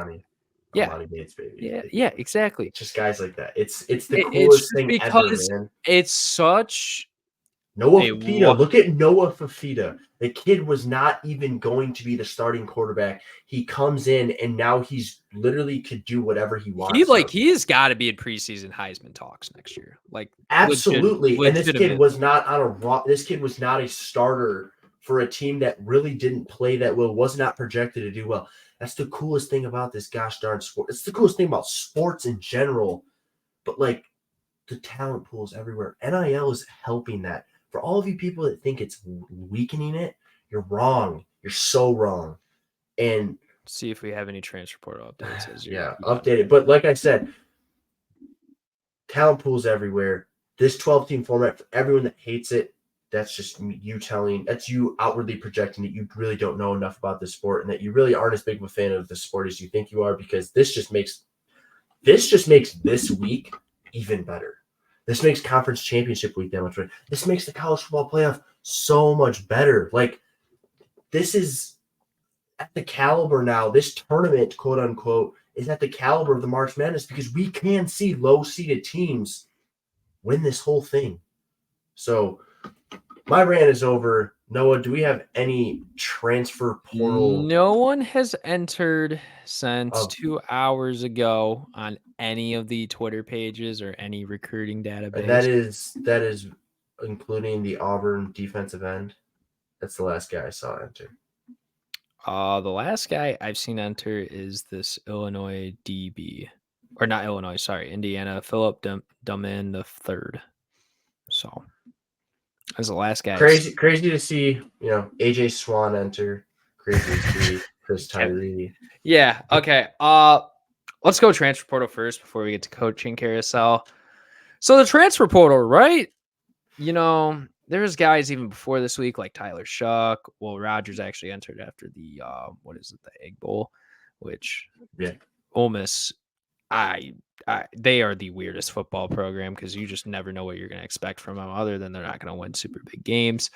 Bates, baby. Yeah, exactly. Just guys like that. It's the coolest thing ever, man. It's such Noah Fafita. Look at Noah Fafita. The kid was not even going to be the starting quarterback. He comes in and now he's literally could do whatever he wants. He's got to be in preseason Heisman talks next year. Like absolutely. And this kid was not a starter for a team that really didn't play that well, was not projected to do well. That's the coolest thing about this gosh darn sport. It's the coolest thing about sports in general. But like the talent pools everywhere. NIL is helping that. For all of you people that think it's weakening it, you're wrong. You're so wrong. And see if we have any transfer portal updates. Update it. But like I said, talent pools everywhere. This 12-team format, for everyone that hates it, that's just that's you outwardly projecting that you really don't know enough about the sport and that you really aren't as big of a fan of the sport as you think you are, because this just makes this week even better. This makes conference championship week that much better. This makes the college football playoff so much better. Like, this is at the caliber now. This tournament, quote unquote, is at the caliber of the March Madness because we can see low-seeded teams win this whole thing. So my rant is over. Noah, do we have any transfer portal? No one has entered since 2 hours ago on any of the Twitter pages or any recruiting database. And that is including the Auburn defensive end. That's the last guy I saw enter. The last guy I've seen enter is this Illinois DB. Or not Illinois, sorry, Indiana, Philip Dumin the third. So that's the last guy. Crazy to see, AJ Swan enter. Crazy to see Chris Tyree. Yeah. Okay. Let's go transfer portal first before we get to coaching carousel. So the transfer portal, right? There's guys even before this week like Tyler Shuck. Well, Rogers actually entered after the the Egg Bowl, which Ole Miss, they are the weirdest football program because you just never know what you're going to expect from them, other than they're not going to win super big games.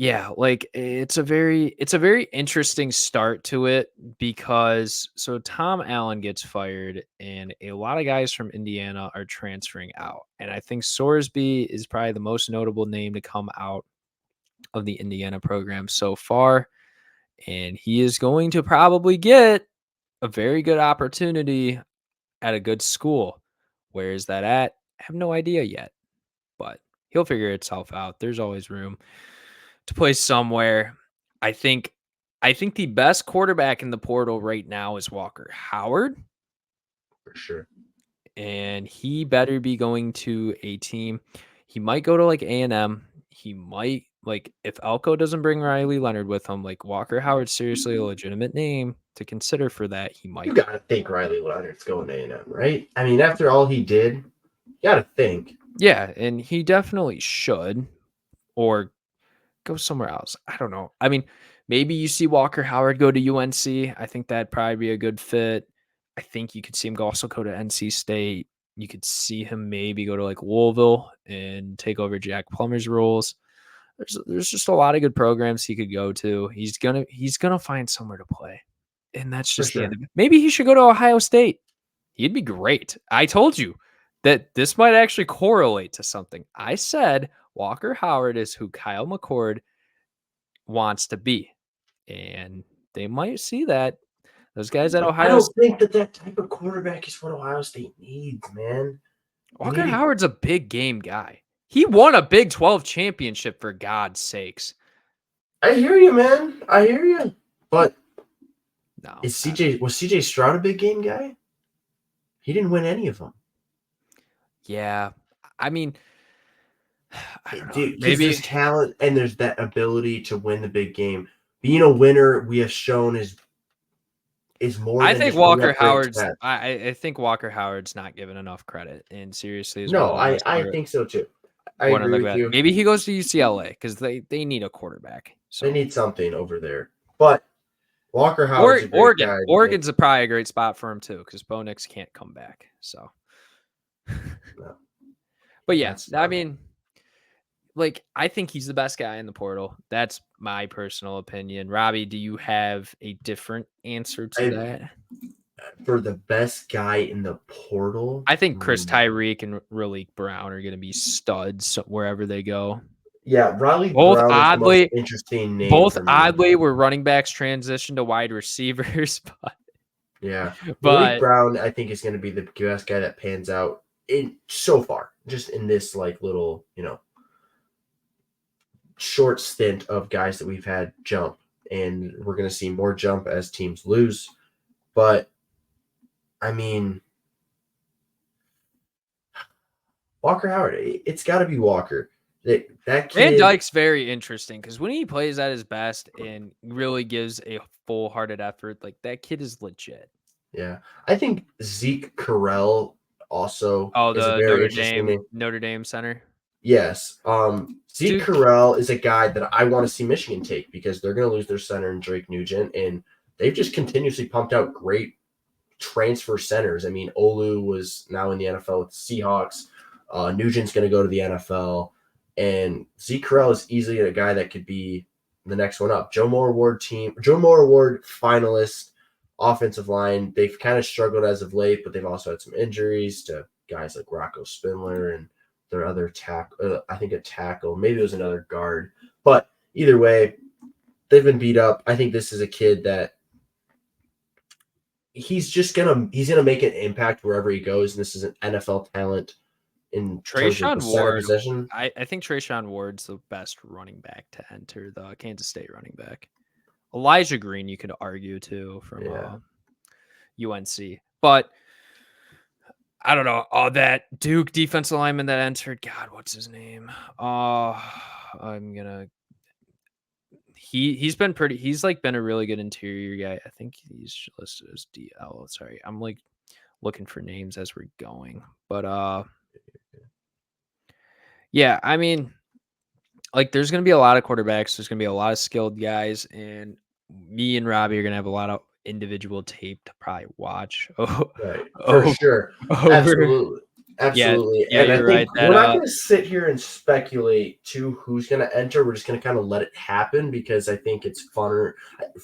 Yeah, like it's a very interesting start to it because Tom Allen gets fired and a lot of guys from Indiana are transferring out. And I think Sorsby is probably the most notable name to come out of the Indiana program so far. And he is going to probably get a very good opportunity at a good school. Where is that at? I have no idea yet, but he'll figure itself out. There's always room to play somewhere. I think the best quarterback in the portal right now is Walker Howard. For sure. And he better be going to a team. He might go to like A&M. He might, like, if Elko doesn't bring Riley Leonard with him, like Walker Howard's seriously a legitimate name to consider for that. He might. You got to think Riley Leonard's going to A&M, right? I mean, after all he did, you got to think. Yeah, and he definitely should. Or go somewhere else. I don't know. I mean, maybe you see Walker Howard go to UNC. I think that'd probably be a good fit. I think you could see him also go to NC State. You could see him maybe go to like Louisville and take over Jack Plummer's roles. There's just a lot of good programs he could go to. He's gonna find somewhere to play. And that's just the end of it. Maybe he should go to Ohio State. He'd be great. I told you that this might actually correlate to something. I said Walker Howard is who Kyle McCord wants to be. And they might see that. Those guys at Ohio State. I don't think that type of quarterback is what Ohio State needs, man. Walker Howard's a big game guy. He won a Big 12 championship, for God's sakes. I hear you, man. I hear you. But no, was CJ Stroud a big game guy? He didn't win any of them. Yeah. I mean, I don't know. Dude, maybe there's talent and there's that ability to win the big game. Being a winner, we have shown is more. I think Walker Howard's. I think Walker Howard's not given enough credit, and seriously, I think so too. I agree with you. Maybe he goes to UCLA because they need a quarterback. So they need something over there. But Walker Howard, Oregon's probably a great spot for him too because Bo Nix can't come back. So, no. But yeah, I mean, like, I think he's the best guy in the portal. That's my personal opinion. Robby, do you have a different answer to that? For the best guy in the portal, I think Chris Tyree and Raleek Brown are going to be studs wherever they go. Yeah, Riley Brown is the most interesting name. Both oddly were running backs transition to wide receivers, but Raleek Brown, I think, is going to be the best guy that pans out so far, just in this like little, short stint of guys that we've had jump, and we're going to see more jump as teams lose. But I mean, Walker Howard, it's got to be Walker. That kid, Van Dyke's very interesting because when he plays at his best and really gives a full-hearted effort, like, that kid is legit. Yeah, I think Zeke Carrell also. Is a very Notre Dame center. Yes, Zeke Carrell is a guy that I want to see Michigan take because they're going to lose their center in Drake Nugent, and they've just continuously pumped out great transfer centers. I mean, Olu was now in the NFL with the Seahawks. Nugent's going to go to the NFL. And Zeke Correll is easily a guy that could be the next one up. Joe Moore Award finalist, offensive line. They've kind of struggled as of late, but they've also had some injuries to guys like Rocco Spindler and their other tackle. I think a tackle. Maybe it was another guard. But either way, they've been beat up. I think this is a kid that he's gonna make an impact wherever he goes. And this is an NFL talent in Trayshawn Ward. Possession. I think Trayshawn Ward's the best running back to enter the Kansas State running back. Elijah Green, you could argue too from UNC, but I don't know. That Duke defensive lineman that entered. God, what's his name? He's been pretty. He's like been a really good interior guy. I think he's listed as DL. Sorry, I'm like looking for names as we're going, but yeah, I mean, like there's gonna be a lot of quarterbacks. There's gonna be a lot of skilled guys, and me and Robby are gonna have a lot of individual tape to probably watch. For sure, absolutely. Yeah, and I you're think right. We're not going to sit here and speculate to who's going to enter. We're just going to kind of let it happen because I think it's funner.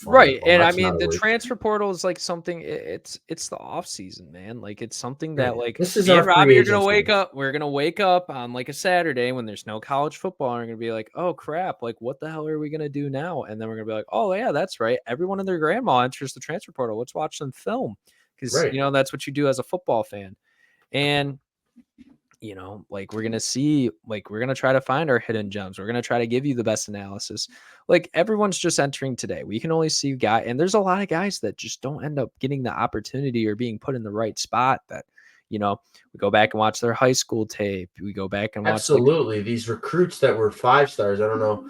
Right, and I mean the transfer portal is like something. It's the off season, man. Like it's something that like this is me our and Robby free are gonna agency. wake up. We're gonna wake up on like a Saturday when there's no college football, and we're gonna be like, oh crap, like what the hell are we gonna do now? And then we're gonna be like, oh yeah, that's right. Everyone and their grandma enters the transfer portal. Let's watch some film because you know that's what you do as a football fan, and. You know, like we're gonna see, like we're gonna try to find our hidden gems. We're gonna try to give you the best analysis. Like everyone's just entering today. We can only see and there's a lot of guys that just don't end up getting the opportunity or being put in the right spot. That we go back and watch their high school tape. We go back and watch these recruits that were 5 stars. I don't know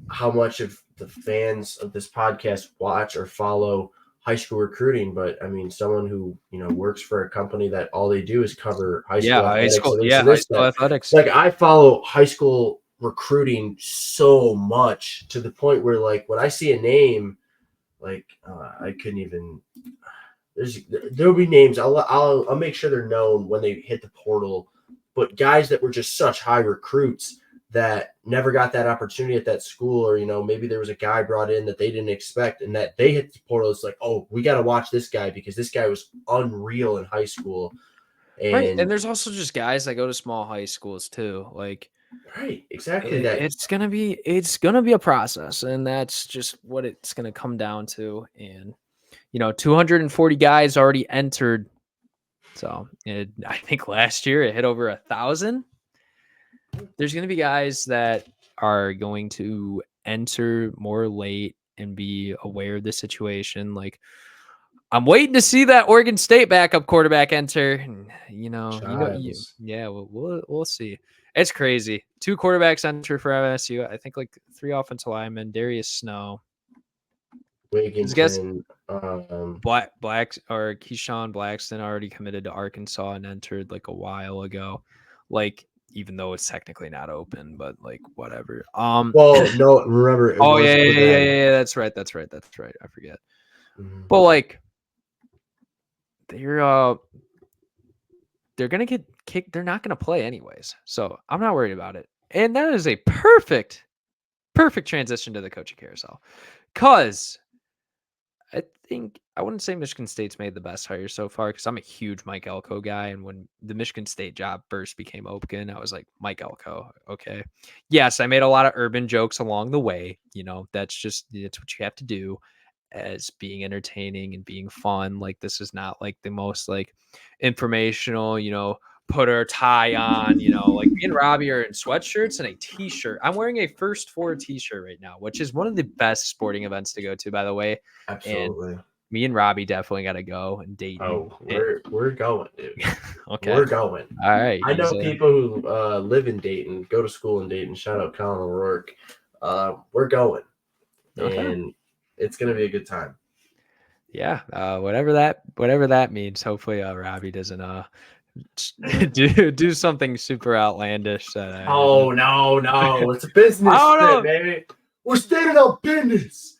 how much of the fans of this podcast watch or follow high school recruiting, but I mean, someone who works for a company that all they do is cover high school athletics. Like I follow high school recruiting so much to the point where, like, when I see a name, like I couldn't even. There'll be names. I'll make sure they're known when they hit the portal, but guys that were just such high recruits that never got that opportunity at that school, or maybe there was a guy brought in that they didn't expect and that they hit the portal. It's like, oh, we got to watch this guy because this guy was unreal in high school. And there's also just guys that go to small high schools too. Like, right, exactly. It's gonna be a process, and that's just what it's gonna come down to. And 240 guys already entered. So I think last year it hit over 1,000. There's going to be guys that are going to enter more late and be aware of the situation. Like I'm waiting to see that Oregon State backup quarterback enter. And, we'll see. It's crazy. 2 quarterbacks enter for MSU. I think like 3 offensive linemen. Darius Snow. Wigginton, Keyshawn Blackston already committed to Arkansas and entered like a while ago. Like, even though it's technically not open, but like whatever. Well, no, remember. Yeah. That's right. I forget. Mm-hmm. But like, they're gonna get kicked. They're not gonna play anyways, so I'm not worried about it. And that is a perfect transition to the coaching carousel, because I think I wouldn't say Michigan State's made the best hire so far because I'm a huge Mike Elko guy. And when the Michigan State job first became open, I was like, Mike Elko. Okay. Yes, I made a lot of urban jokes along the way. That's what you have to do as being entertaining and being fun. Like this is not like the most like informational, put our tie on, like me and Robby are in sweatshirts and a t-shirt. I'm wearing a First 4 t-shirt right now, which is one of the best sporting events to go to, by the way. Absolutely. And me and Robby definitely got to go and date. Oh, we're going, dude. Okay. We're going. All right. I know people who live in Dayton, go to school in Dayton. Shout out Colin O'Rourke. We're going. Okay. And it's going to be a good time. Yeah. Whatever that means. Hopefully Robby doesn't do something super outlandish. No. It's a business trip, baby. We're standing on business.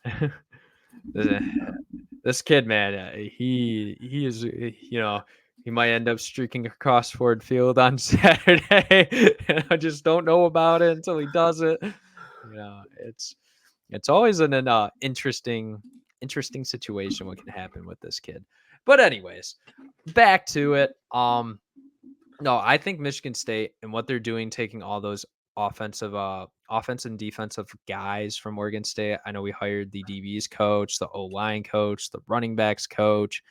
This kid, man, he is, he might end up streaking across Ford Field on Saturday. And I just don't know about it until he does it. It's always an interesting situation what can happen with this kid. But anyways, back to it. No, I think Michigan State and what they're doing, taking all those offense and defensive guys from Oregon State. I know we hired the DBs coach, the O-line coach, the running backs coach.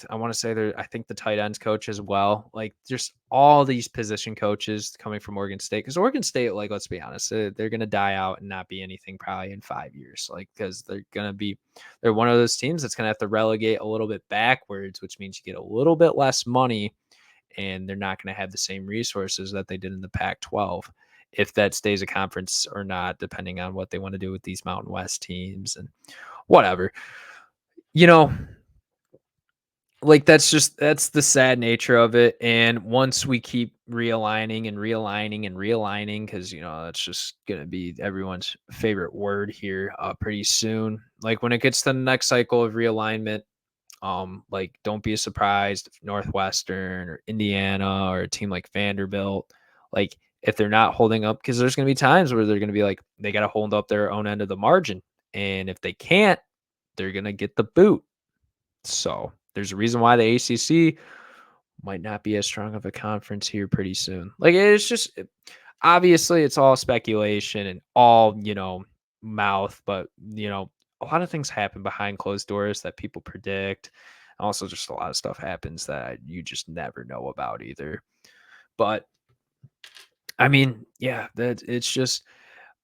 I want to say I think the tight ends coach as well. Like just all these position coaches coming from Oregon State, because Oregon State, like, let's be honest, they're going to die out and not be anything probably in 5 years. Like, because they're one of those teams that's going to have to relegate a little bit backwards, which means you get a little bit less money, and they're not going to have the same resources that they did in the Pac-12, if that stays a conference or not, depending on what they want to do with these Mountain West teams and whatever. Like that's the sad nature of it. And once we keep realigning, because that's just gonna be everyone's favorite word here pretty soon. Like when it gets to the next cycle of realignment, like don't be surprised if Northwestern or Indiana or a team like Vanderbilt, like if they're not holding up, because there's gonna be times where they're gonna be like they gotta hold up their own end of the margin. And if they can't, they're gonna get the boot. So there's a reason why the ACC might not be as strong of a conference here pretty soon. Like it's just obviously it's all speculation and all, mouth, but a lot of things happen behind closed doors that people predict. Also just a lot of stuff happens that you just never know about either. But I mean, yeah, that it's just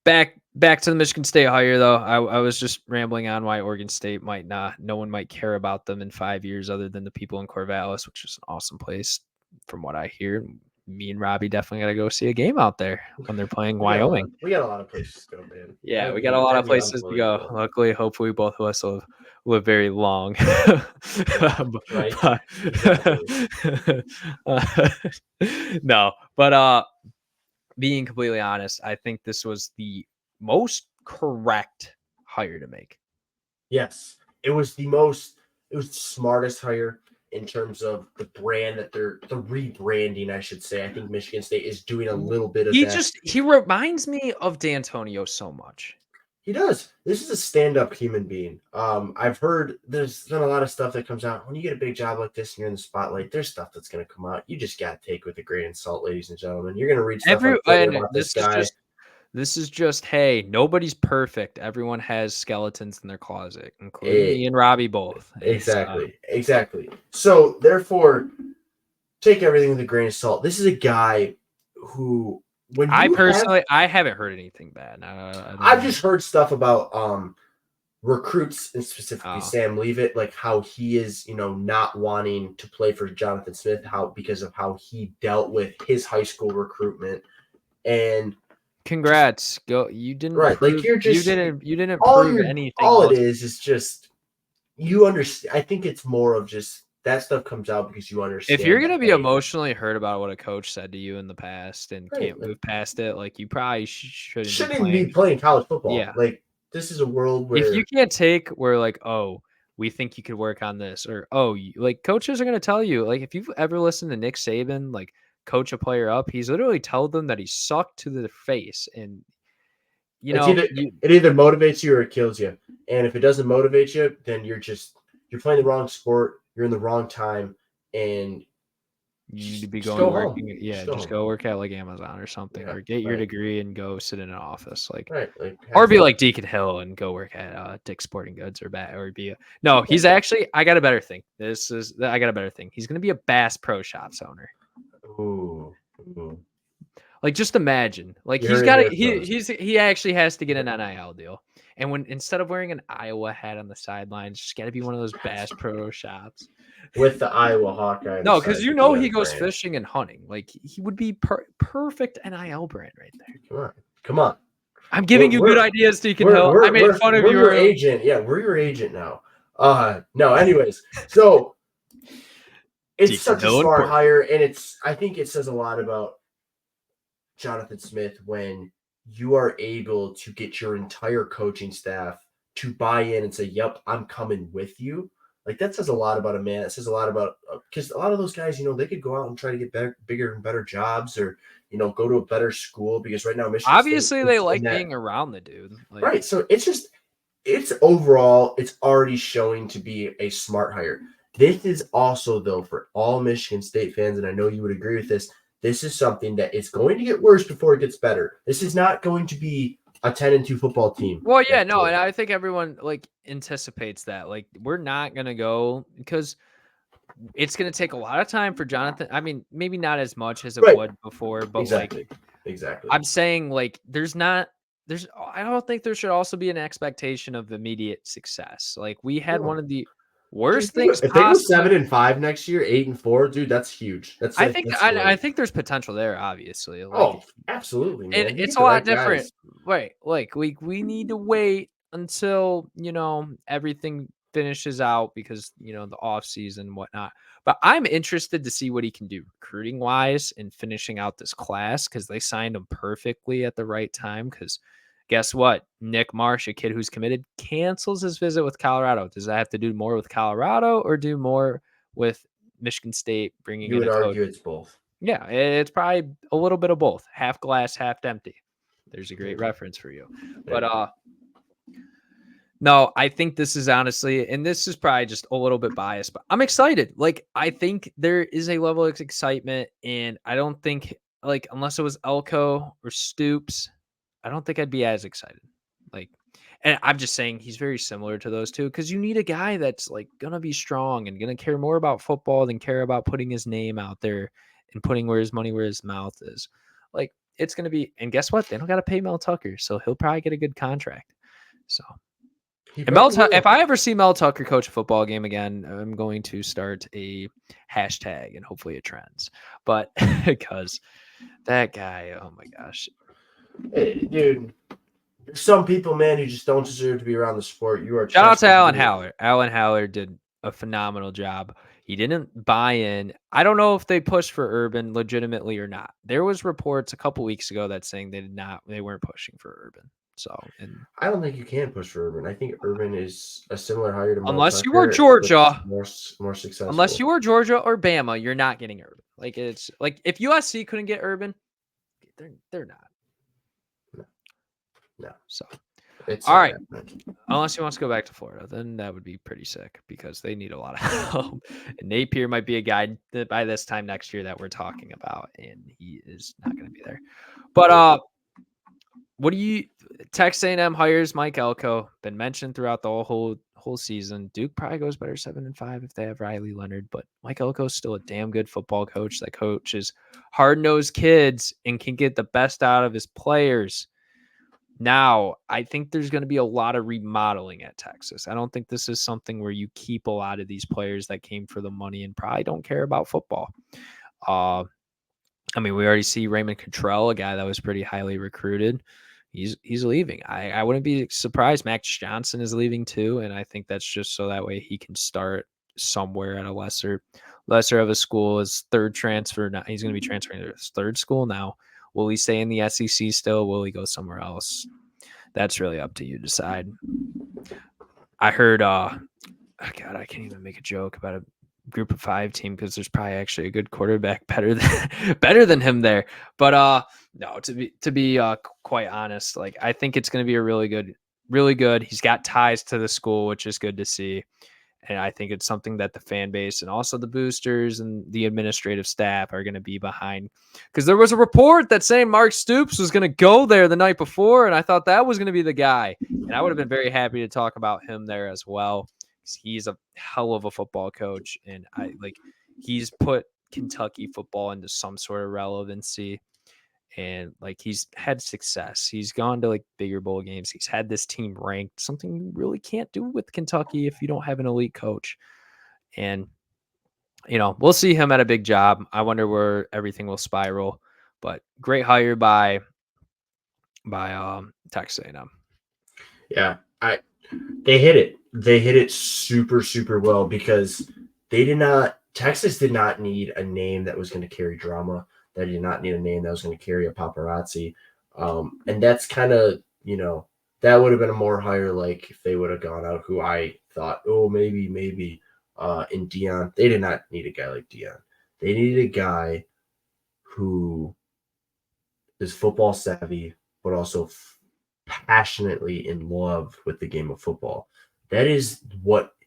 back to the Michigan State hire, though. I was just rambling on why Oregon State no one might care about them in 5 years other than the people in Corvallis, which is an awesome place from what I hear. Me and Robby definitely got to go see a game out there when they're playing Wyoming. We got a lot of places to go, man. Yeah, we got a lot of places to go. Luckily, hopefully, both of us will live very long. Right. No, but being completely honest, I think this was the most correct hire to make. Yes, it was the smartest hire in terms of the brand that the rebranding, I should say. I think Michigan State is doing a little bit of that. He reminds me of D'Antonio so much. He does. This is a stand-up human being. I've heard there's been a lot of stuff that comes out when you get a big job like this and you're in the spotlight. There's stuff that's going to come out. You just got to take with a grain of salt, ladies and gentlemen. You're going to read stuff about this guy. This is just, hey, nobody's perfect. Everyone has skeletons in their closet, including me and Robby both. Exactly. So, therefore, take everything with a grain of salt. This is a guy who, I haven't heard anything bad. I've just heard stuff about recruits, and specifically Sam Leavitt, like how he is, not wanting to play for Jonathan Smith, because of how he dealt with his high school recruitment. And congrats, you didn't you didn't prove anything. All it is just you understand. I think it's more of just that stuff comes out because you understand. If you're gonna be emotionally hurt about what a coach said to you in the past and can't move past it, like you probably shouldn't be playing college football. Yeah, like this is a world where if you can't take where like, oh, we think you could work on this, or like coaches are gonna tell you, like if you've ever listened to Nick Saban, like coach a player up, he's literally told them that he sucked to their face, and it either motivates you or it kills you. And if it doesn't motivate you, then you're playing the wrong sport, you're in the wrong time, and you need to be going working. Yeah, just go work at like Amazon or something, or get your degree and go sit in an office, or be like Deacon Hill and go work at Dick's Sporting Goods he's actually. I got a better thing. I got a better thing. He's gonna be a Bass Pro Shops owner. Ooh. Like just imagine, like he actually has to get an NIL deal, and when instead of wearing an Iowa hat on the sidelines, just got to be one of those Bass Pro Shops with the Iowa Hawkeye. No, because he goes fishing and hunting. Like he would be perfect NIL brand right there. Come on. I'm giving you good ideas, Deacon Hill. I made fun of you. We're your agent. Yeah, we're your agent now. No. Anyways, so it's such a smart hire, and I think it says a lot about Jonathan Smith when you are able to get your entire coaching staff to buy in and say, "Yep, I'm coming with you." Like that says a lot about a man. It says a lot about because a lot of those guys, they could go out and try to get better, bigger and better jobs, or go to a better school because right now Michigan State Obviously, they like being around the dude. Like, right. So it's overall, it's already showing to be a smart hire. This is also, though, for all Michigan State fans, and I know you would agree with this, this is something that is going to get worse before it gets better. This is not going to be a 10-2 football team. Well, yeah, no, and I think everyone anticipates that. Like, we're not gonna go because it's gonna take a lot of time for Jonathan. I mean, maybe not as much as it would before, but exactly. I'm saying I don't think there should also be an expectation of immediate success. Like we had one of the worst things. If they go 7-5 next year, 8-4, dude, that's huge. I think there's potential there. Obviously, absolutely, man. It's a lot different. Right, like we need to wait until everything finishes out because the off season and whatnot. But I'm interested to see what he can do recruiting wise and finishing out this class because they signed him perfectly at the right time. Because guess what? Nick Marsh, a kid who's committed, cancels his visit with Colorado. Does that have to do more with Colorado or do more with Michigan State bringing in a coach? You would argue it's both. Yeah, it's probably a little bit of both. Half glass, half empty. There's a great reference for you. But no, I think this is honestly, and this is probably just a little bit biased, but I'm excited. Like, I think there is a level of excitement, and I don't think, unless it was Elko or Stoops, I don't think I'd be as excited. And I'm just saying he's very similar to those two because you need a guy that's going to be strong and going to care more about football than care about putting his name out there and putting where his money, where his mouth is. It's going to be, and guess what? They don't got to pay Mel Tucker, so he'll probably get a good contract. So. And if I ever see Mel Tucker coach a football game again, I'm going to start a hashtag and hopefully it trends. But because that guy, oh my gosh. Hey, dude, there's some people, man, who just don't deserve to be around the sport. Shout out to Alan Haller. Alan Haller did a phenomenal job. He didn't buy in. I don't know if they pushed for Urban legitimately or not. There was reports a couple weeks ago that saying they weren't pushing for Urban. So, I don't think you can push for Urban. I think Urban is a similar hire to unless you were Georgia, more successful. Unless you were Georgia or Bama, you're not getting Urban. It's like if USC couldn't get Urban, they're not. No. So, all right. Unless he wants to go back to Florida, then that would be pretty sick because they need a lot of help. And Napier might be a guy that by this time next year that we're talking about, and he is not going to be there. But what do you? Texas A&M hires Mike Elko. Been mentioned throughout the whole season. Duke probably goes better 7-5 if they have Riley Leonard, but Mike Elko is still a damn good football coach that coaches hard-nosed kids and can get the best out of his players. Now, I think there's going to be a lot of remodeling at Texas. I don't think this is something where you keep a lot of these players that came for the money and probably don't care about football. I mean, we already see Raymond Cottrell, a guy that was pretty highly recruited. He's leaving. I wouldn't be surprised. Max Johnson is leaving too, and I think that's just so that way he can start somewhere at a lesser of a school. His third transfer. Now he's going to be transferring to his third school now. Will he stay in the SEC still? Will he go somewhere else? That's really up to you to decide. I heard, God, I can't even make a joke about a group of 5 team because there's probably actually a good quarterback better than him there. But no, to be quite honest, I think it's going to be a really good. He's got ties to the school, which is good to see. And I think it's something that the fan base and also the boosters and the administrative staff are going to be behind. Because there was a report that saying Mark Stoops was going to go there the night before, and I thought that was going to be the guy. And I would have been very happy to talk about him there as well. Because he's a hell of a football coach, and he's put Kentucky football into some sort of relevancy. And he's had success. He's gone to bigger bowl games. He's had this team ranked, something you really can't do with Kentucky if you don't have an elite coach. And, we'll see him at a big job. I wonder where everything will spiral, but great hire by Texas A&M. Yeah. They hit it. They hit it super, super well because Texas did not need a name that was going to carry drama. They did not need a name that was going to carry a paparazzi. And that's kind of, that would have been a more higher, like, if they would have gone out who I thought, oh, maybe, in Dion. They did not need a guy like Dion. They needed a guy who is football savvy, but also passionately in love with the game of football. That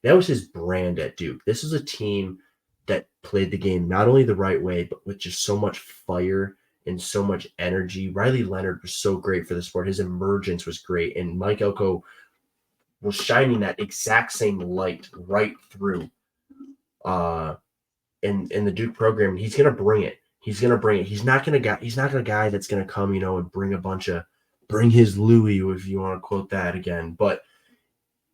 was his brand at Duke. This is a team that played the game not only the right way, but with just so much fire and so much energy. Riley Leonard was so great for the sport. His emergence was great. And Mike Elko was shining that exact same light right through in the Duke program. He's gonna bring it. He's gonna bring it. He's not a guy that's gonna come, and bring his Louis, if you want to quote that again. But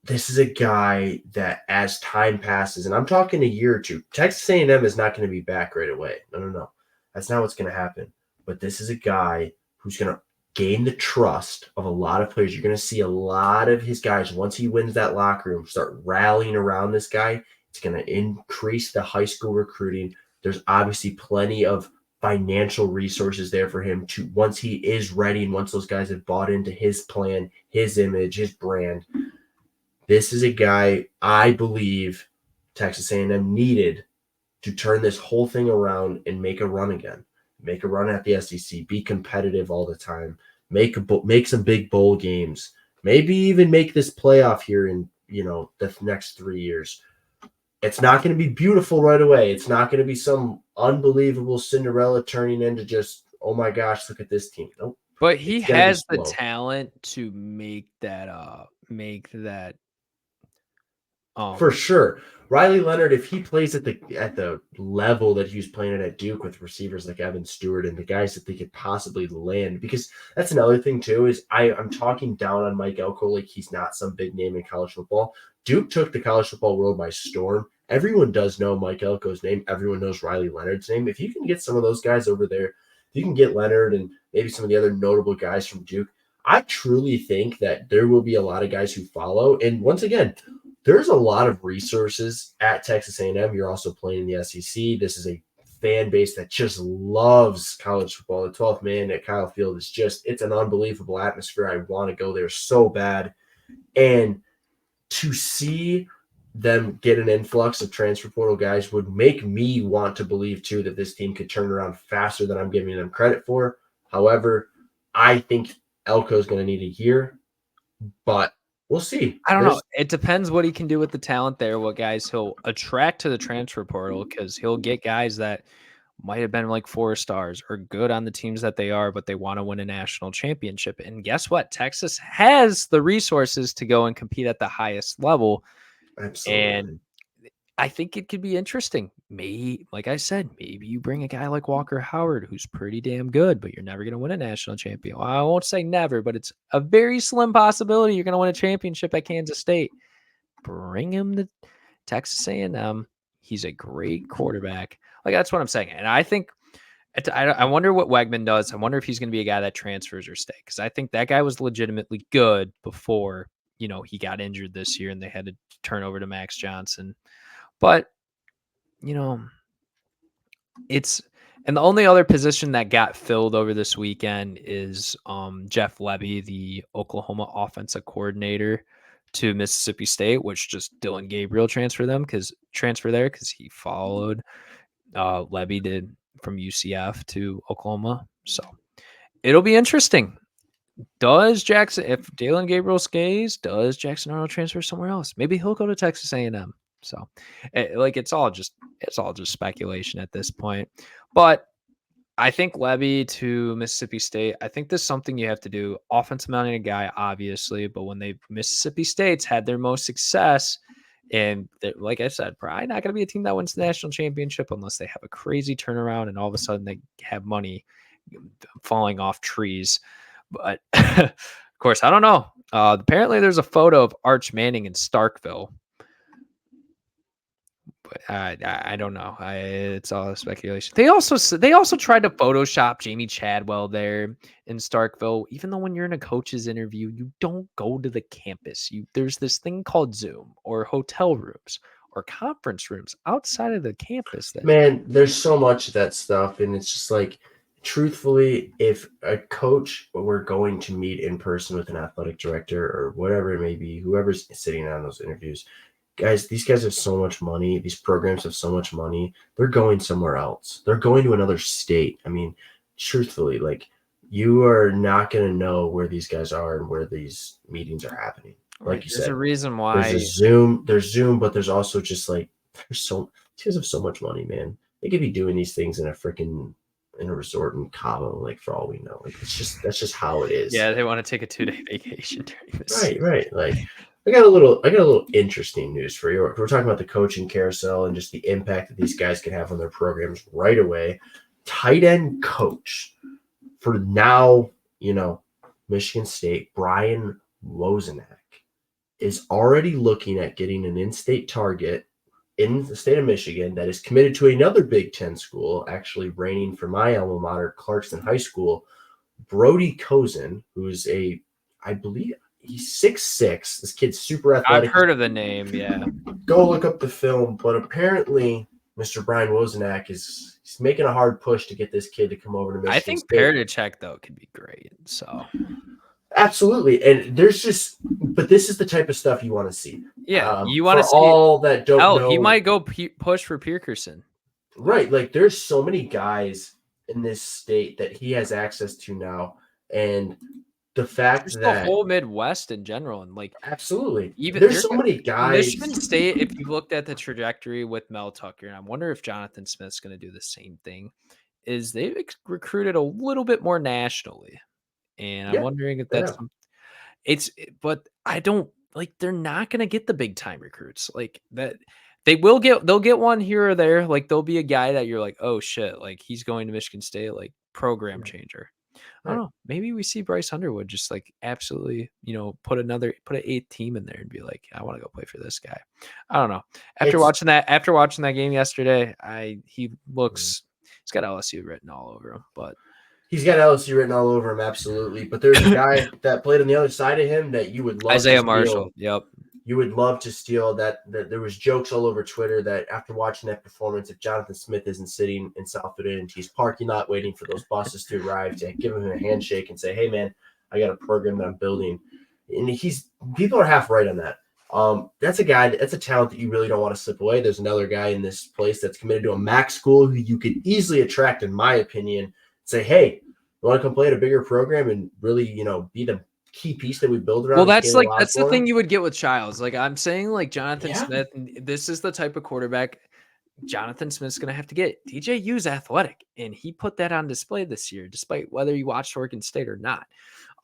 this is a guy that, as time passes, and I'm talking a year or two, Texas A&M is not going to be back right away. No. That's not what's going to happen. But this is a guy who's going to gain the trust of a lot of players. You're going to see a lot of his guys, once he wins that locker room, start rallying around this guy. It's going to increase the high school recruiting. There's obviously plenty of financial resources there for him to, once he is ready and once those guys have bought into his plan, his image, his brand. This is a guy I believe Texas A&M needed to turn this whole thing around and make a run again. Make a run at the SEC, be competitive all the time, make some big bowl games, maybe even make this playoff here in, the next 3 years. It's not going to be beautiful right away. It's not going to be some unbelievable Cinderella turning into just, oh my gosh, look at this team. Nope. But he has the talent to make that for sure. Riley Leonard, if he plays at the level that he was playing at Duke with receivers like Evan Stewart and the guys that they could possibly land, because that's another thing too, is I'm talking down on Mike Elko like he's not some big name in college football. Duke took the college football world by storm. Everyone does know Mike Elko's name. Everyone knows Riley Leonard's name. If you can get some of those guys over there, if you can get Leonard and maybe some of the other notable guys from Duke, I truly think that there will be a lot of guys who follow. And once again, there's a lot of resources at Texas A&M. You're also playing in the SEC. This is a fan base that just loves college football. The 12th man at Kyle Field is it's an unbelievable atmosphere. I want to go there so bad. And to see them get an influx of transfer portal guys would make me want to believe, too, that this team could turn around faster than I'm giving them credit for. However, I think Elko is going to need a year, but we'll see. I don't know. It depends what he can do with the talent there, what guys he'll attract to the transfer portal, because he'll get guys that might have been like 4 stars or good on the teams that they are, but they want to win a national championship. And guess what? Texas has the resources to go and compete at the highest level. Absolutely. And I think it could be interesting. Maybe, like I said, maybe you bring a guy like Walker Howard, who's pretty damn good, but you're never going to win a national champion. Well, I won't say never, but it's a very slim possibility you're going to win a championship at Kansas State. Bring him to Texas A&M. He's a great quarterback. Like, that's what I'm saying. And I think, I wonder what Wegman does. I wonder if he's going to be a guy that transfers or stay, because I think that guy was legitimately good before, he got injured this year and they had to turn over to Max Johnson. But, and the only other position that got filled over this weekend is Jeff Lebby, the Oklahoma offensive coordinator, to Mississippi State, which just Dylan Gabriel transfer there because he followed Lebby did from UCF to Oklahoma. So it'll be interesting. If Dylan Gabriel stays, does Jackson Arnold transfer somewhere else? Maybe he'll go to Texas A&M. So, it's all just speculation at this point. But I think Lebby to Mississippi State, I think there's something you have to do. Offensive mounting guy, obviously, but when Mississippi State's had their most success, and like I said, probably not going to be a team that wins the national championship unless they have a crazy turnaround and all of a sudden they have money falling off trees. But of course, I don't know. Apparently, there's a photo of Arch Manning in Starkville. But I don't know. It's all speculation. They also tried to Photoshop Jamie Chadwell there in Starkville. Even though when you're in a coach's interview, you don't go to the campus. There's this thing called Zoom or hotel rooms or conference rooms outside of the campus. Man, there's so much of that stuff, and it's just like truthfully, if a coach were going to meet in person with an athletic director or whatever it may be, whoever's sitting on those interviews, guys, these guys have so much money. These programs have so much money. They're going somewhere else. They're going to another state. I mean, truthfully, like, you are not going to know where these guys are and where these meetings are happening. Like you There's said, a reason there's why. there's Zoom, but there's also just like, these guys have so much money, man. They could be doing these things in a resort in Cabo, like, for all we know. Like, that's just how it is. Yeah, they want to take a 2-day vacation during this. Right. Like, I got a little interesting news for you. We're talking about the coaching carousel and just the impact that these guys can have on their programs right away. Tight end coach for now, Michigan State, Brian Wozniak, is already looking at getting an in-state target in the state of Michigan that is committed to another Big Ten school, actually reigning for my alma mater, Clarkston High School, Brody Cozen, who's I believe he's 6'6". This kid's super athletic. I've heard of the name, yeah. Go look up the film, but apparently Mr. Brian Wozniak he's making a hard push to get this kid to come over to Michigan I think State. Paradicek, though, could be great. So absolutely, and but this is the type of stuff you want to see. Yeah, you want to see all that don't know. He might go push for Pearkerson. Right, like, there's so many guys in this state that he has access to now, and the fact Just that the whole Midwest in general, and like absolutely, even there's so many guys. Michigan State, if you looked at the trajectory with Mel Tucker, and I wonder if Jonathan Smith's going to do the same thing, is they've recruited a little bit more nationally, and I'm wondering if that's but I don't like. They're not going to get the big time recruits like that. They'll get one here or there. Like, there'll be a guy that you're like, oh shit, like he's going to Michigan State, like program changer. I don't know. Maybe we see Bryce Underwood just like absolutely, put an 8th team in there and be like, I want to go play for this guy. I don't know. After watching that game yesterday, he's got LSU written all over him, but he's got LSU written all over him. Absolutely. But there's a guy that played on the other side of him that you would love Isaiah to Marshall. Yep. You would love to steal that there was jokes all over Twitter that after watching that performance, if Jonathan Smith isn't sitting in South Bend-T's parking lot waiting for those buses to arrive, to give him a handshake and say, hey man, I got a program that I'm building. And people are half right on that. That's a talent that you really don't want to slip away. There's another guy in this place that's committed to a MAC school who you could easily attract, in my opinion, say, hey, you want to come play at a bigger program and really, be the key piece that we build around. Well, that's the thing you would get with Childs. Like, I'm saying, like, Jonathan Smith, this is the type of quarterback Jonathan Smith's going to have to get. DJU's athletic, and he put that on display this year, despite whether you watched Oregon State or not.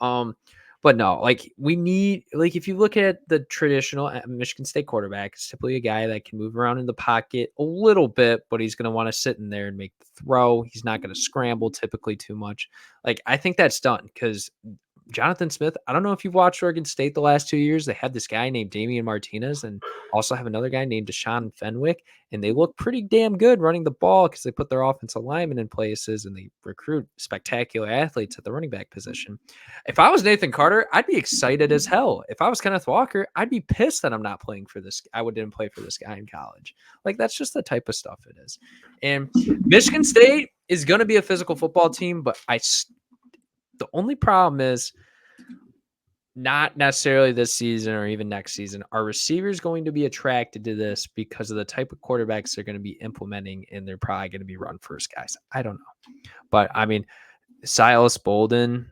But no, like, we need, like, if you look at the traditional Michigan State quarterback, it's typically a guy that can move around in the pocket a little bit, but he's going to want to sit in there and make the throw. He's not going to scramble typically too much. Like, I think that's done because Jonathan Smith, I don't know if you've watched Oregon State the last 2 years. They had this guy named Damian Martinez and also have another guy named Deshaun Fenwick, and they look pretty damn good running the ball because they put their offensive linemen in places and they recruit spectacular athletes at the running back position. If I was Nathan Carter, I'd be excited as hell. If I was Kenneth Walker, I'd be pissed that I'm not playing for this. I didn't play for this guy in college. Like, that's just the type of stuff it is. And Michigan State is going to be a physical football team, but the only problem is not necessarily this season or even next season. Are receivers going to be attracted to this because of the type of quarterbacks they're going to be implementing, and they're probably going to be run first guys? I don't know. But, I mean, Silas Bolden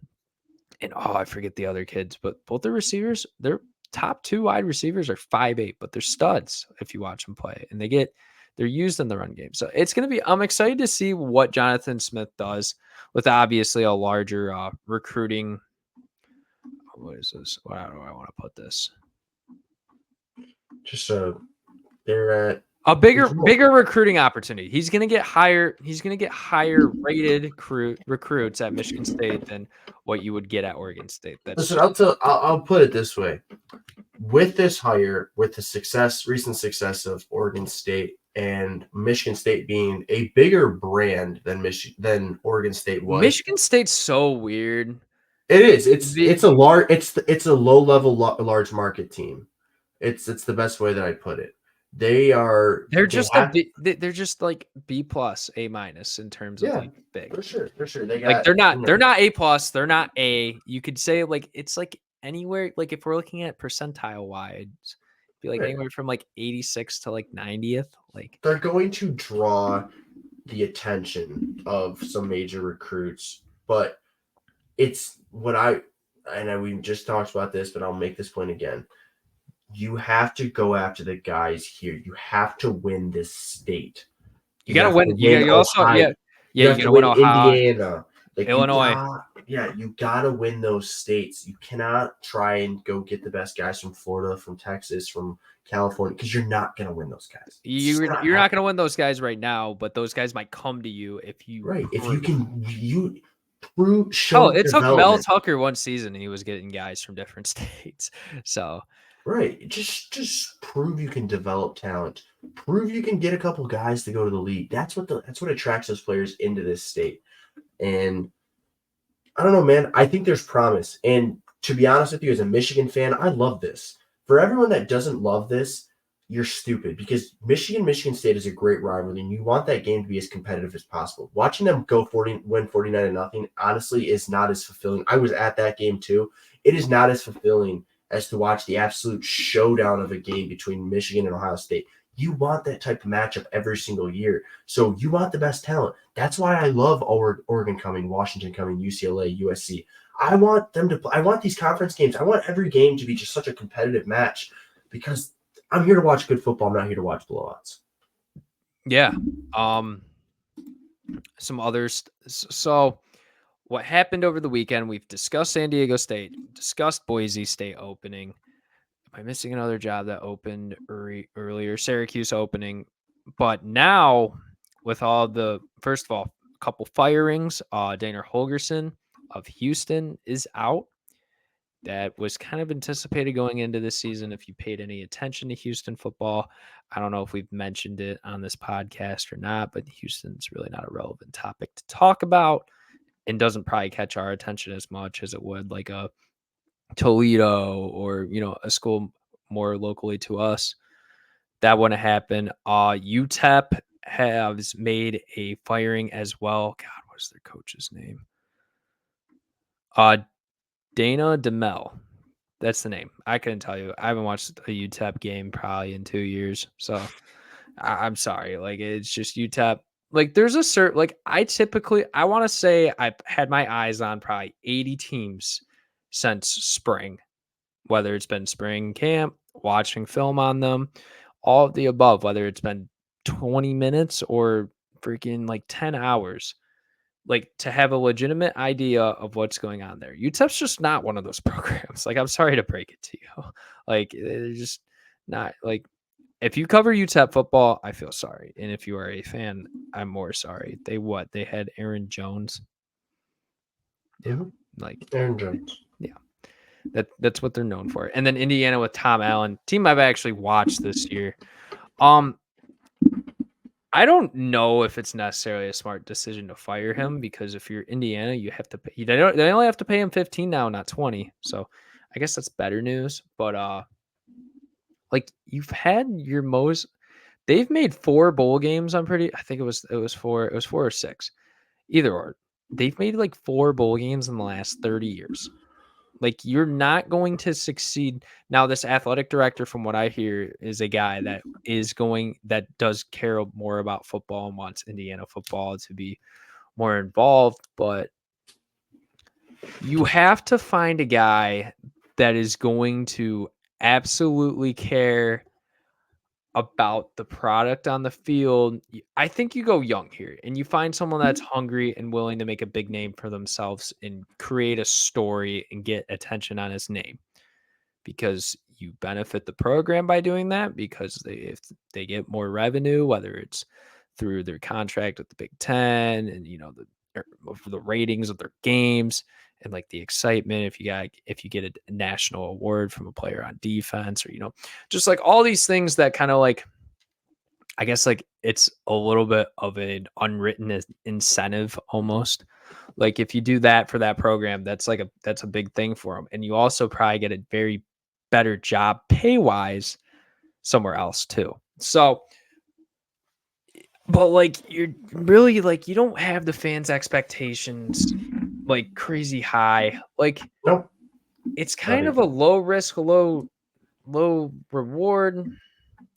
and, I forget the other kids, but both the receivers, their top 2 wide receivers are 5'8", but they're studs if you watch them play, and they're used in the run game. So it's going to be, I'm excited to see what Jonathan Smith does with obviously a larger recruiting. What is this? How do I want to put this? Just they're at a bigger recruiting opportunity. He's going to get higher rated recruits at Michigan State than what you would get at Oregon State. Listen, I'll put it this way. With this hire, with the recent success of Oregon State and Michigan State being a bigger brand than Oregon State was. Michigan State's so weird. It is. It's a low level large market team. It's the best way that I put it. They're just they're just like B plus, A minus in terms of like big. For sure. They got like they're not A plus, they're not A. You could say like it's like anywhere, like if we're looking at percentile wise, be like anywhere from like 86 to like 90th. Like they're going to draw the attention of some major recruits, but it's what we just talked about this, but I'll make this point again. You have to go after the guys here. You have to win this state. You got to win. You also, you have to win Indiana. Like Illinois. You got to win those states. You cannot try and go get the best guys from Florida, from Texas, from California, because you're not going to win those guys. You're not going to win those guys right now, but those guys might come to you if you if you can it took Mel Tucker one season and he was getting guys from different states. So just prove you can develop talent. Prove you can get a couple guys to go to the league. That's what attracts those players into this state. And I don't know, man. I think there's promise. And to be honest with you, as a Michigan fan, I love this. For everyone that doesn't love this, you're stupid, because Michigan State is a great rivalry, and you want that game to be as competitive as possible. Watching them win 49-0, honestly, is not as fulfilling. I was at that game too. It is not as fulfilling as to watch the absolute showdown of a game between Michigan and Ohio State. You want that type of matchup every single year. So you want the best talent. That's why I love Oregon coming, Washington coming, UCLA, USC. I want them to play. I want these conference games. I want every game to be just such a competitive match, because I'm here to watch good football. I'm not here to watch blowouts. Yeah. Some others. So what happened over the weekend, we've discussed San Diego State, discussed Boise State opening. Am I missing another job that opened earlier? Syracuse opening. But now, with all first of all, a couple firings, Dana Holgorsen of Houston is out. That was kind of anticipated going into this season if you paid any attention to Houston football. I don't know if we've mentioned it on this podcast or not, but Houston's really not a relevant topic to talk about and doesn't probably catch our attention as much as it would like a Toledo or, a school more locally to us. That wouldn't happen. UTEP has made a firing as well. God, what is their coach's name? Dana DeMel. That's the name. I couldn't tell you. I haven't watched a UTEP game probably in 2 years. So I'm sorry. Like, it's just UTEP. Like, there's a certain, like, I want to say I've had my eyes on probably 80 teams since spring, whether it's been spring camp, watching film on them, all of the above, whether it's been 20 minutes or freaking like 10 hours. Like, to have a legitimate idea of what's going on there. UTEP's just not one of those programs. Like, I'm sorry to break it to you. Like, they're just not, like, if you cover UTEP football, I feel sorry. And if you are a fan, I'm more sorry. They had Aaron Jones. Yeah. Like Aaron Jones. Yeah. That's what they're known for. And then Indiana with Tom Allen, team I've actually watched this year. I don't know if it's necessarily a smart decision to fire him, because if you're Indiana, you have to pay. They only have to pay him 15 now, not 20. So I guess that's better news. But like, you've had your most. They've made 4 bowl games. I think it was 4. It was 4 or 6, either or. They've made like 4 bowl games in the last 30 years. Like, you're not going to succeed. Now, this athletic director, from what I hear, is a guy that does care more about football and wants Indiana football to be more involved. But you have to find a guy that is going to absolutely care about the product on the field. I think you go young here and you find someone that's hungry and willing to make a big name for themselves and create a story and get attention on his name, because you benefit the program by doing that, because if they get more revenue, whether it's through their contract with the Big Ten and, the ratings of their games and like the excitement, if you get a national award from a player on defense, or, just like all these things that kind of like, I guess like it's a little bit of an unwritten incentive almost. Like, if you do that for that program, that's a big thing for them. And you also probably get a very better job pay wise somewhere else too. So, but like you're really like you don't have the fans' expectations like crazy high. Like Nope. it's kind of a low risk, low reward.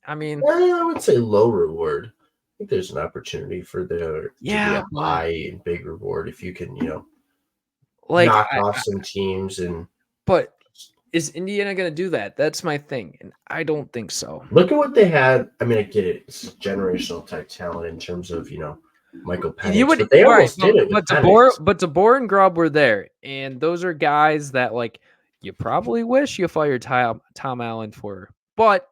I mean, I would say low reward. I think there's an opportunity for there to be yeah, a but high and big reward if you can, like knock off some teams and but is Indiana going to do that? That's my thing, and I don't think so. look at what they had. I mean, I get it. It's generational type talent in terms of, Michael You Penix, would but they right, almost did it with but Penix. DeBoer and Grubb were there, and those are guys that like you probably wish you fired Tom Allen for, but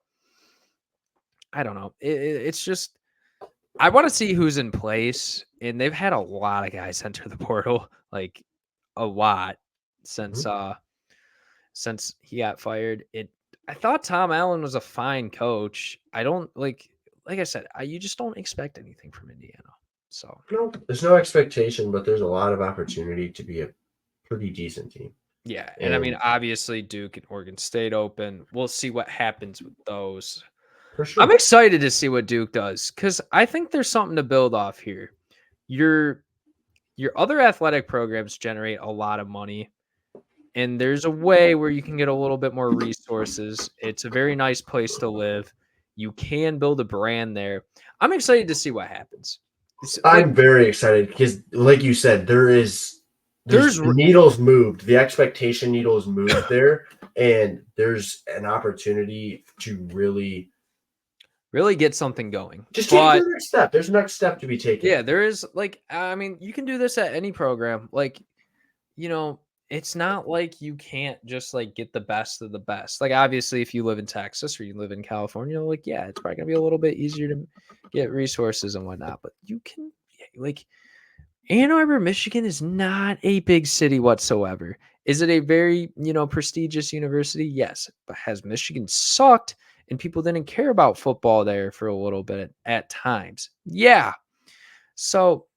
I don't know. It's just I want to see who's in place, and they've had a lot of guys enter the portal, like a lot since Mhm. since he got fired. I thought Tom Allen was a fine coach. I don't like I said, you just don't expect anything from Indiana. So No, there's no expectation, but there's a lot of opportunity to be a pretty decent team. yeah, and I mean And obviously Duke and Oregon State open. We'll see what happens with those. for I'm sure. excited to see what Duke does because I think there's something to build off here. Your your other athletic programs generate a lot of money, and there's a way where you can get a little bit more resources. It's a very nice place to live. You can build a brand there. I'm excited to see what happens. It's like I'm very excited because, like you said, there's there's the needles moved, the expectation needles moved there, and there's an opportunity to really really get something going. just take But the next step. There's a next step to be taken. yeah, there is like I mean, you can do this at any program. Like, you know, it's not like you can't just like get the best of the best. Like obviously if you live in Texas or you live in California, like yeah, it's probably gonna be a little bit easier to get resources and whatnot. But you can like Ann Arbor, Michigan is not a big city whatsoever. Is it a very, prestigious university? Yes. But has Michigan sucked and people didn't care about football there for a little bit at times? Yeah. So,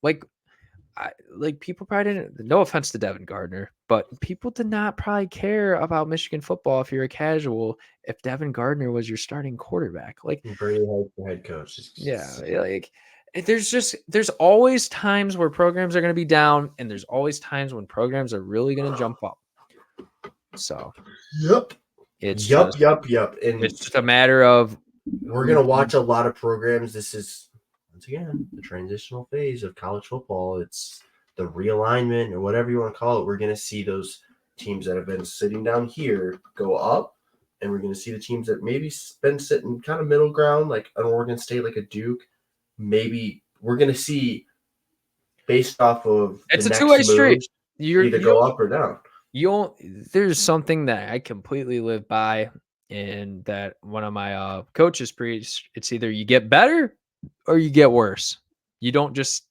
people probably didn't, no offense to Devin Gardner, but people did not probably care about Michigan football if you're a casual, if Devin Gardner was your starting quarterback. Like, Brady Hoke, the head coach. yeah, there's always times where programs are going to be down, and there's always times when programs are really going to jump up. So Yep. it's Yup, just yup, yup. And it's just a matter of we're gonna watch a lot of programs. This is once again the transitional phase of college football. It's the realignment or whatever you want to call it. We're gonna see those teams that have been sitting down here go up, and we're gonna see the teams that maybe been sitting kind of middle ground, like an Oregon State, like a Duke. Maybe we're gonna see based off of the it's a next two-way street. moves You're either go up or down. you don't there's something that I completely live by, and that one of my coaches preached. It's either you get better or you get worse. You don't just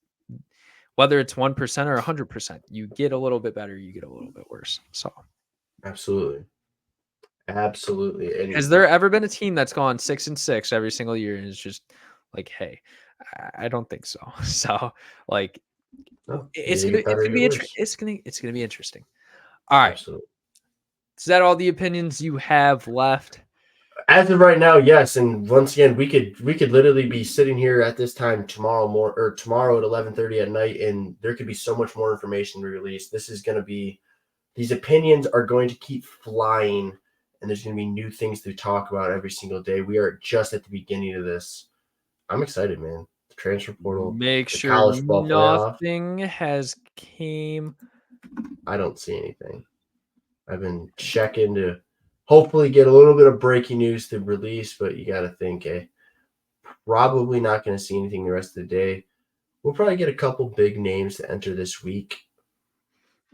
whether it's 1% or 100%, you get a little bit better, you get a little bit worse. So Absolutely, absolutely. And has there ever been a team that's gone 6-6 every single year and it's just like, hey, I don't think so. So like no, it's either gonna get better or get worse. it's gonna be interesting. All right. Absolutely. Is that all the opinions you have left? As of right now, yes. And once again, we could literally be sitting here at this time tomorrow at 11:30 at night, and there could be so much more information released. This is going to be these opinions are going to keep flying, and there's going to be new things to talk about every single day. We are just at the beginning of this. I'm excited, man. The transfer portal, Make the sure college football playoff. nothing has came. I don't see anything. I've been checking to hopefully get a little bit of breaking news to release, but you got to think, probably not going to see anything the rest of the day. We'll probably get a couple big names to enter this week.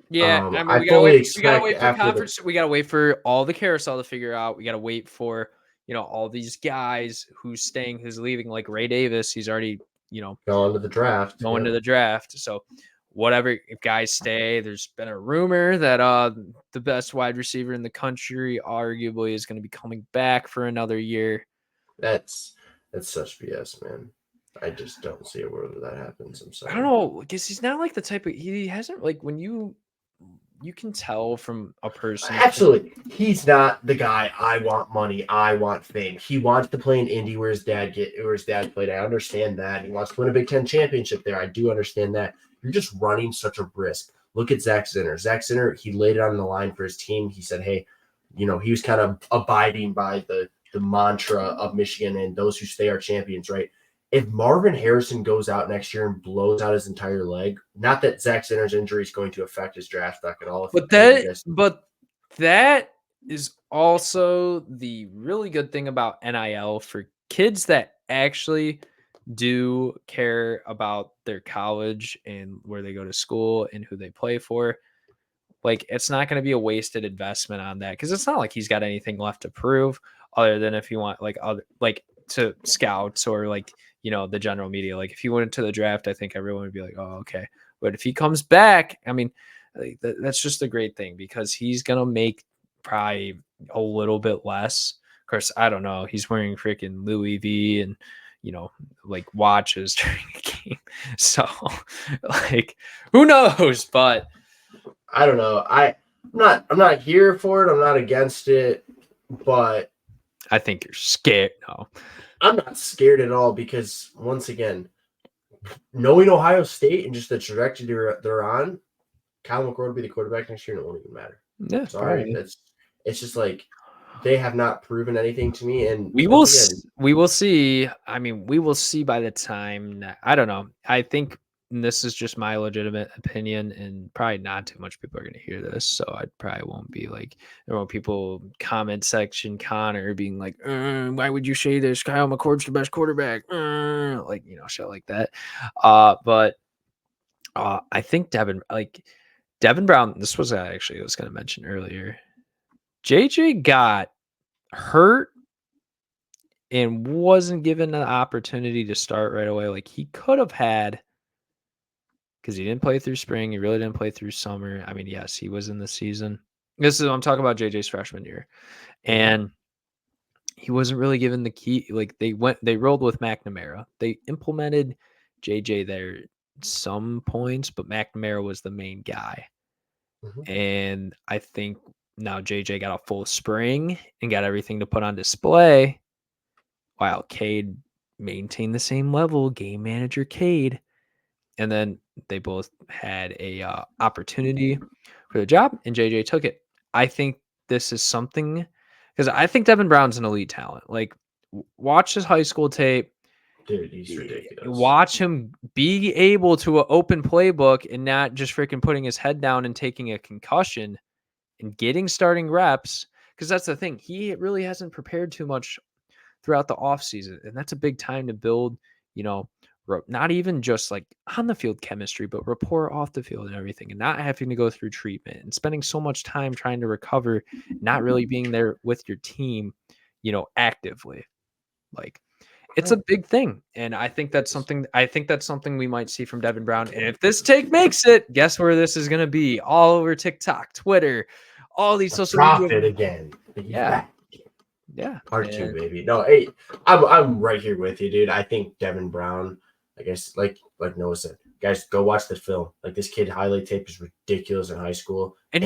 Yeah, I mean, I fully we gotta expect wait for after the conference. We gotta wait for all the carousel to figure out. We gotta wait for all these guys who's staying, who's leaving, like Ray Davis. He's already go on to the draft. going to Yep. the draft. So whatever, if guys stay, there's been a rumor that the best wide receiver in the country arguably is going to be coming back for another year. That's such BS, man. I just don't see a world where that happens. I'm sorry. I don't know, because he's not like the type of he hasn't like when you you can tell from a person. Absolutely. He's not the guy, I want money, I want fame. He wants to play in Indy where his dad played. I understand that. He wants to win a Big Ten championship there. I do understand that. You're just running such a risk. Look at Zach Zinner. Zach Zinner, he laid it on the line for his team. He said, hey, he was kind of abiding by the mantra of Michigan and those who stay are champions, right? If Marvin Harrison goes out next year and blows out his entire leg, not that Zach Zinner's injury is going to affect his draft stock at all. But that is also the really good thing about NIL for kids that actually do care about their college and where they go to school and who they play for. Like, it's not going to be a wasted investment on that because it's not like he's got anything left to prove other than if you want to scouts or the general media. Like, if he went into the draft, I think everyone would be like, oh, okay. But if he comes back, I mean, that's just a great thing because he's going to make probably a little bit less. Of course, I don't know. He's wearing freaking Louis V and, watches during a game. So, who knows? But I don't know. I'm not here for it. I'm not against it, but I think you're scared. No, I'm not scared at all because once again, knowing Ohio State and just the trajectory they're on, Kyle McCord will be the quarterback next year, and it won't even matter. Yeah, sorry. It's just like they have not proven anything to me, and we will see. I mean, we will see by the time. I don't know. I think this is just my legitimate opinion, and probably not too much people are going to hear this, so I probably won't be like there won't people comment section Connor being like, "Why would you say this? Kyle McCord's the best quarterback," shit like that. But I think Devin Brown. This was actually I was going to mention earlier. JJ got hurt and wasn't given an opportunity to start right away like he could have had because he didn't play through spring. He really didn't play through summer. I mean, yes, he was in the season. I'm talking about JJ's freshman year. And he wasn't really given the key. Like they rolled with McNamara. They implemented JJ there at some points, but McNamara was the main guy. Mm-hmm. And I think now JJ got a full spring and got everything to put on display. While Cade maintained the same level, game manager Cade, and then they both had a opportunity for the job, and JJ took it. I think this is something because I think Devin Brown's an elite talent. Like, watch his high school tape. Dude, he's ridiculous. Watch him be able to open playbook and not just freaking putting his head down and taking a concussion and getting starting reps. Because that's the thing. He really hasn't prepared too much throughout the offseason. And that's a big time to build, not even just like on the field chemistry, but rapport off the field and everything, and not having to go through treatment and spending so much time trying to recover, not really being there with your team, actively. Like, it's a big thing. And I think that's something we might see from Devin Brown. And if this take makes it, guess where this is going to be? All over TikTok, Twitter, all these social media. It again. Yeah. Part two, baby. No, hey, I'm right here with you, dude. I think Devin Brown, I guess, like Noah said, guys, go watch the film. Like, this kid highlight tape is ridiculous in high school. And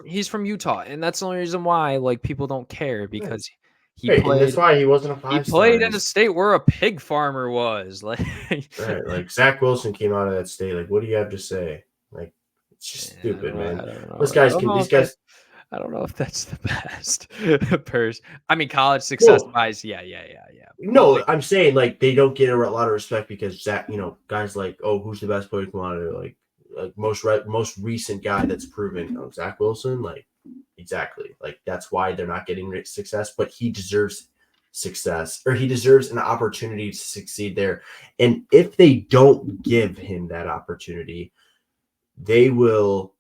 he's from Utah, and that's the only reason why people don't care because he played. And that's why he wasn't a 5-star. He played in a state where a pig farmer was. Like, right, like Zach Wilson came out of that state. Like, what do you have to say? Like, it's just stupid, man. These guys. I don't know if that's the best person. I mean, college success wise, yeah. No, I'm saying like they don't get a lot of respect because Zach, guys like, oh, who's the best player monitor? Like most recent guy that's proven, Zach Wilson. Like, exactly. Like, that's why they're not getting success. But he deserves success, or he deserves an opportunity to succeed there. And if they don't give him that opportunity, they will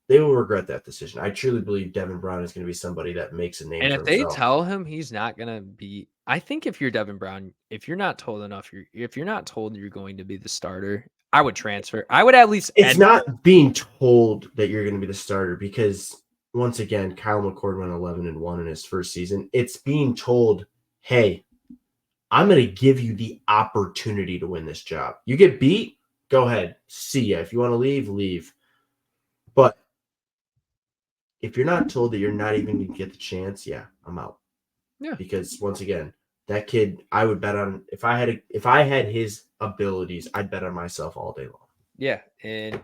regret that decision. I truly believe Devin Brown is going to be somebody that makes a name for himself. And if they tell him he's not going to be, I think if you're Devin Brown, if you're not told you're going to be the starter, I would transfer. I would at least. It's not being told that you're going to be the starter because, once again, Kyle McCord went 11-1 in his first season. It's being told, hey, I'm going to give you the opportunity to win this job. You get beat, go ahead. See ya. If you want to leave, leave. But if you're not told that you're not even going to get the chance, yeah, I'm out. Yeah. Because once again, that kid, I would bet on if I had his abilities, I'd bet on myself all day long. Yeah, and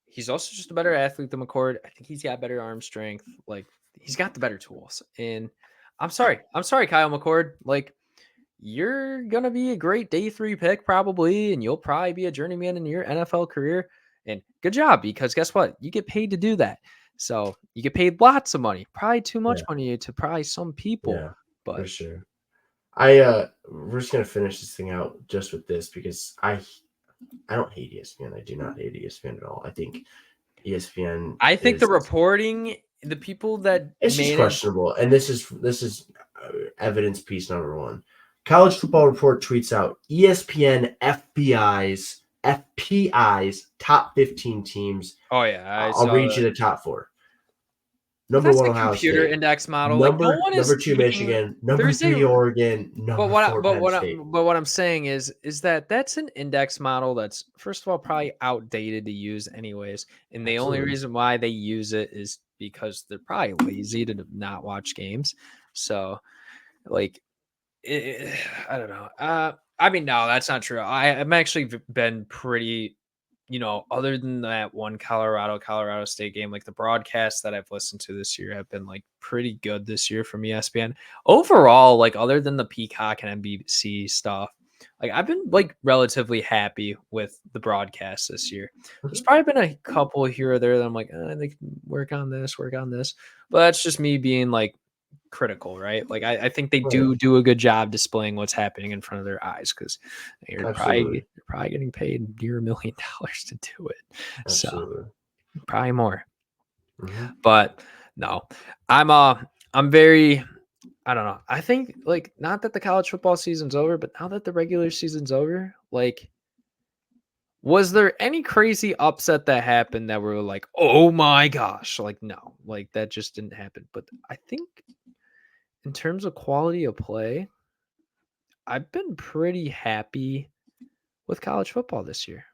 he's also just a better athlete than McCord. I think he's got better arm strength. Like he's got the better tools. And I'm sorry, Kyle McCord. Like you're gonna be a great day 3 pick probably, and you'll probably be a journeyman in your NFL career. And good job, because guess what? You get paid to do that. So you get paid lots of money, probably too much money to probably some people. Yeah, but for sure. We're just gonna finish this thing out just with this because I don't hate ESPN. I do not hate ESPN at all. I think ESPN. I think the reporting, the people that it's just questionable, and this is evidence piece number 1. College Football Report tweets out ESPN FPI's top 15 teams. Oh yeah, I'll read you the top 4. Number That's 1, a Ohio computer State. index model. Number, like no one is number 2, Michigan. Number 3, Oregon. Number 4, Penn State. But what I'm saying is that that's an index model that's first of all probably outdated to use anyways, and the only reason why they use it is because they're probably lazy to not watch games. So, like, I don't know. I mean, no, that's not true. I'm actually been pretty. Other than that one Colorado State game, like the broadcasts that I've listened to this year have been like pretty good this year from ESPN. Overall, like other than the Peacock and NBC stuff, like I've been like relatively happy with the broadcast this year. There's probably been a couple here or there that I'm like, they can work on this. But that's just me being like critical, right? Like I think they do a good job displaying what's happening in front of their eyes because you're probably getting paid near $1 million to do it. So probably more. But no, I'm very, I don't know. I think like not that the college football season's over, but now that the regular season's over, like was there any crazy upset that happened that were like, oh my gosh, like no, like that just didn't happen. But I think in terms of quality of play, I've been pretty happy with college football this year.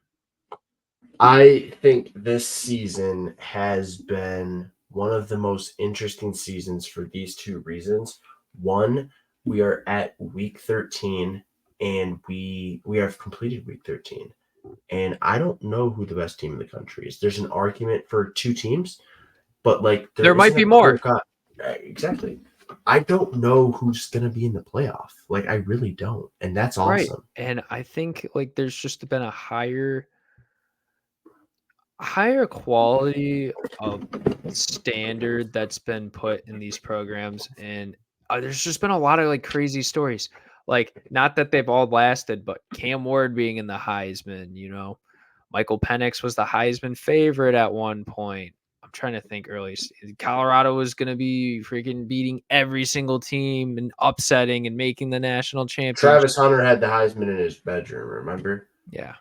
I think this season has been one of the most interesting seasons for these 2 reasons. One, we are at week 13 and we have completed week 13. And I don't know who the best team in the country is. There's an argument for 2 teams, but like there might be more. Exactly. I don't know who's going to be in the playoff. Like I really don't. And that's awesome. Right. And I think like there's just been a higher quality of standard that's been put in these programs, and there's just been a lot of like crazy stories, like not that they've all lasted, but Cam Ward being in the Heisman, Michael Penix was the Heisman favorite at one point. I'm trying to think early. Colorado was going to be freaking beating every single team and upsetting and making the national championship. Travis Hunter had the Heisman in his bedroom, remember? Yeah.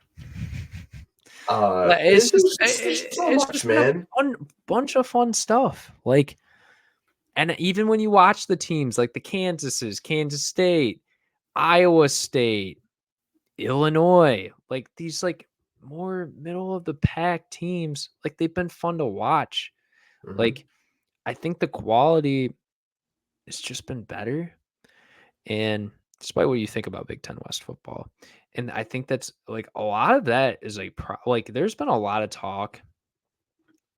It's just man. A bunch of fun stuff. Like, and even when you watch the teams like the Kansases, Kansas State, Iowa State, Illinois, like these like more middle of the pack teams, like they've been fun to watch. Like, I think the quality has just been better. And despite what you think about Big Ten West football, and I think that's like a lot of that is like there's been a lot of talk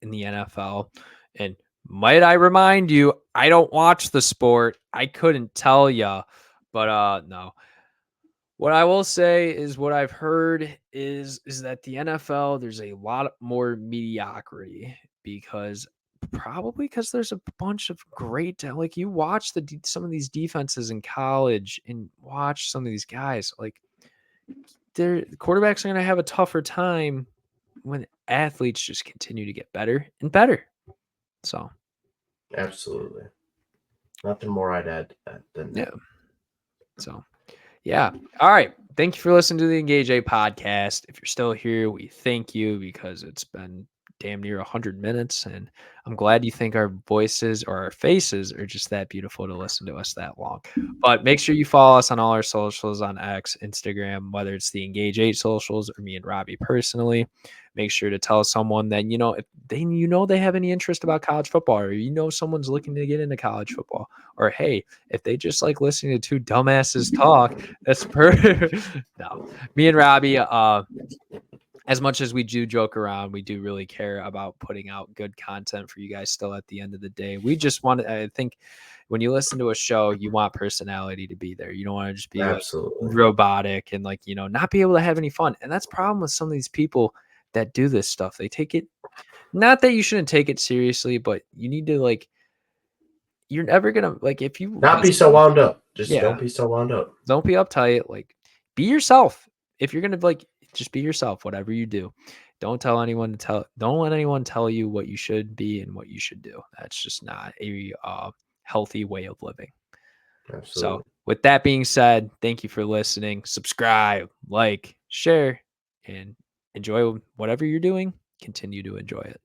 in the NFL. And might I remind you, I don't watch the sport. I couldn't tell you, but no. What I will say is what I've heard is that the NFL, there's a lot more mediocrity because there's a bunch of great, like you watch some of these defenses in college and watch some of these guys, like the quarterbacks are going to have a tougher time when athletes just continue to get better and better. So absolutely nothing more I'd add to that than that. So yeah. All right. Thank you for listening to the Engage A podcast. If you're still here, we thank you because it's been damn near 100 minutes. And I'm glad you think our voices or our faces are just that beautiful to listen to us that long. But make sure you follow us on all our socials on X, Instagram, whether it's the Engage 8 socials or me and Robby personally. Make sure to tell someone that, if they have any interest about college football, or someone's looking to get into college football, or hey, if they just like listening to two dumbasses talk, that's perfect. No, me and Robby, as much as we do joke around, we do really care about putting out good content for you guys still at the end of the day. We just want to, I think when you listen to a show, you want personality to be there. You don't want to just be like robotic and not be able to have any fun. And that's the problem with some of these people that do this stuff. They take it, not that you shouldn't take it seriously, but you need to you're never going to if you not be so wound up. Just Yeah. don't be so wound up. Don't be uptight. Be yourself. If you're going to just be yourself, whatever you do. Don't let anyone tell you what you should be and what you should do. That's just not a healthy way of living. Absolutely. So with that being said, thank you for listening. Subscribe, share, and enjoy whatever you're doing. Continue to enjoy it.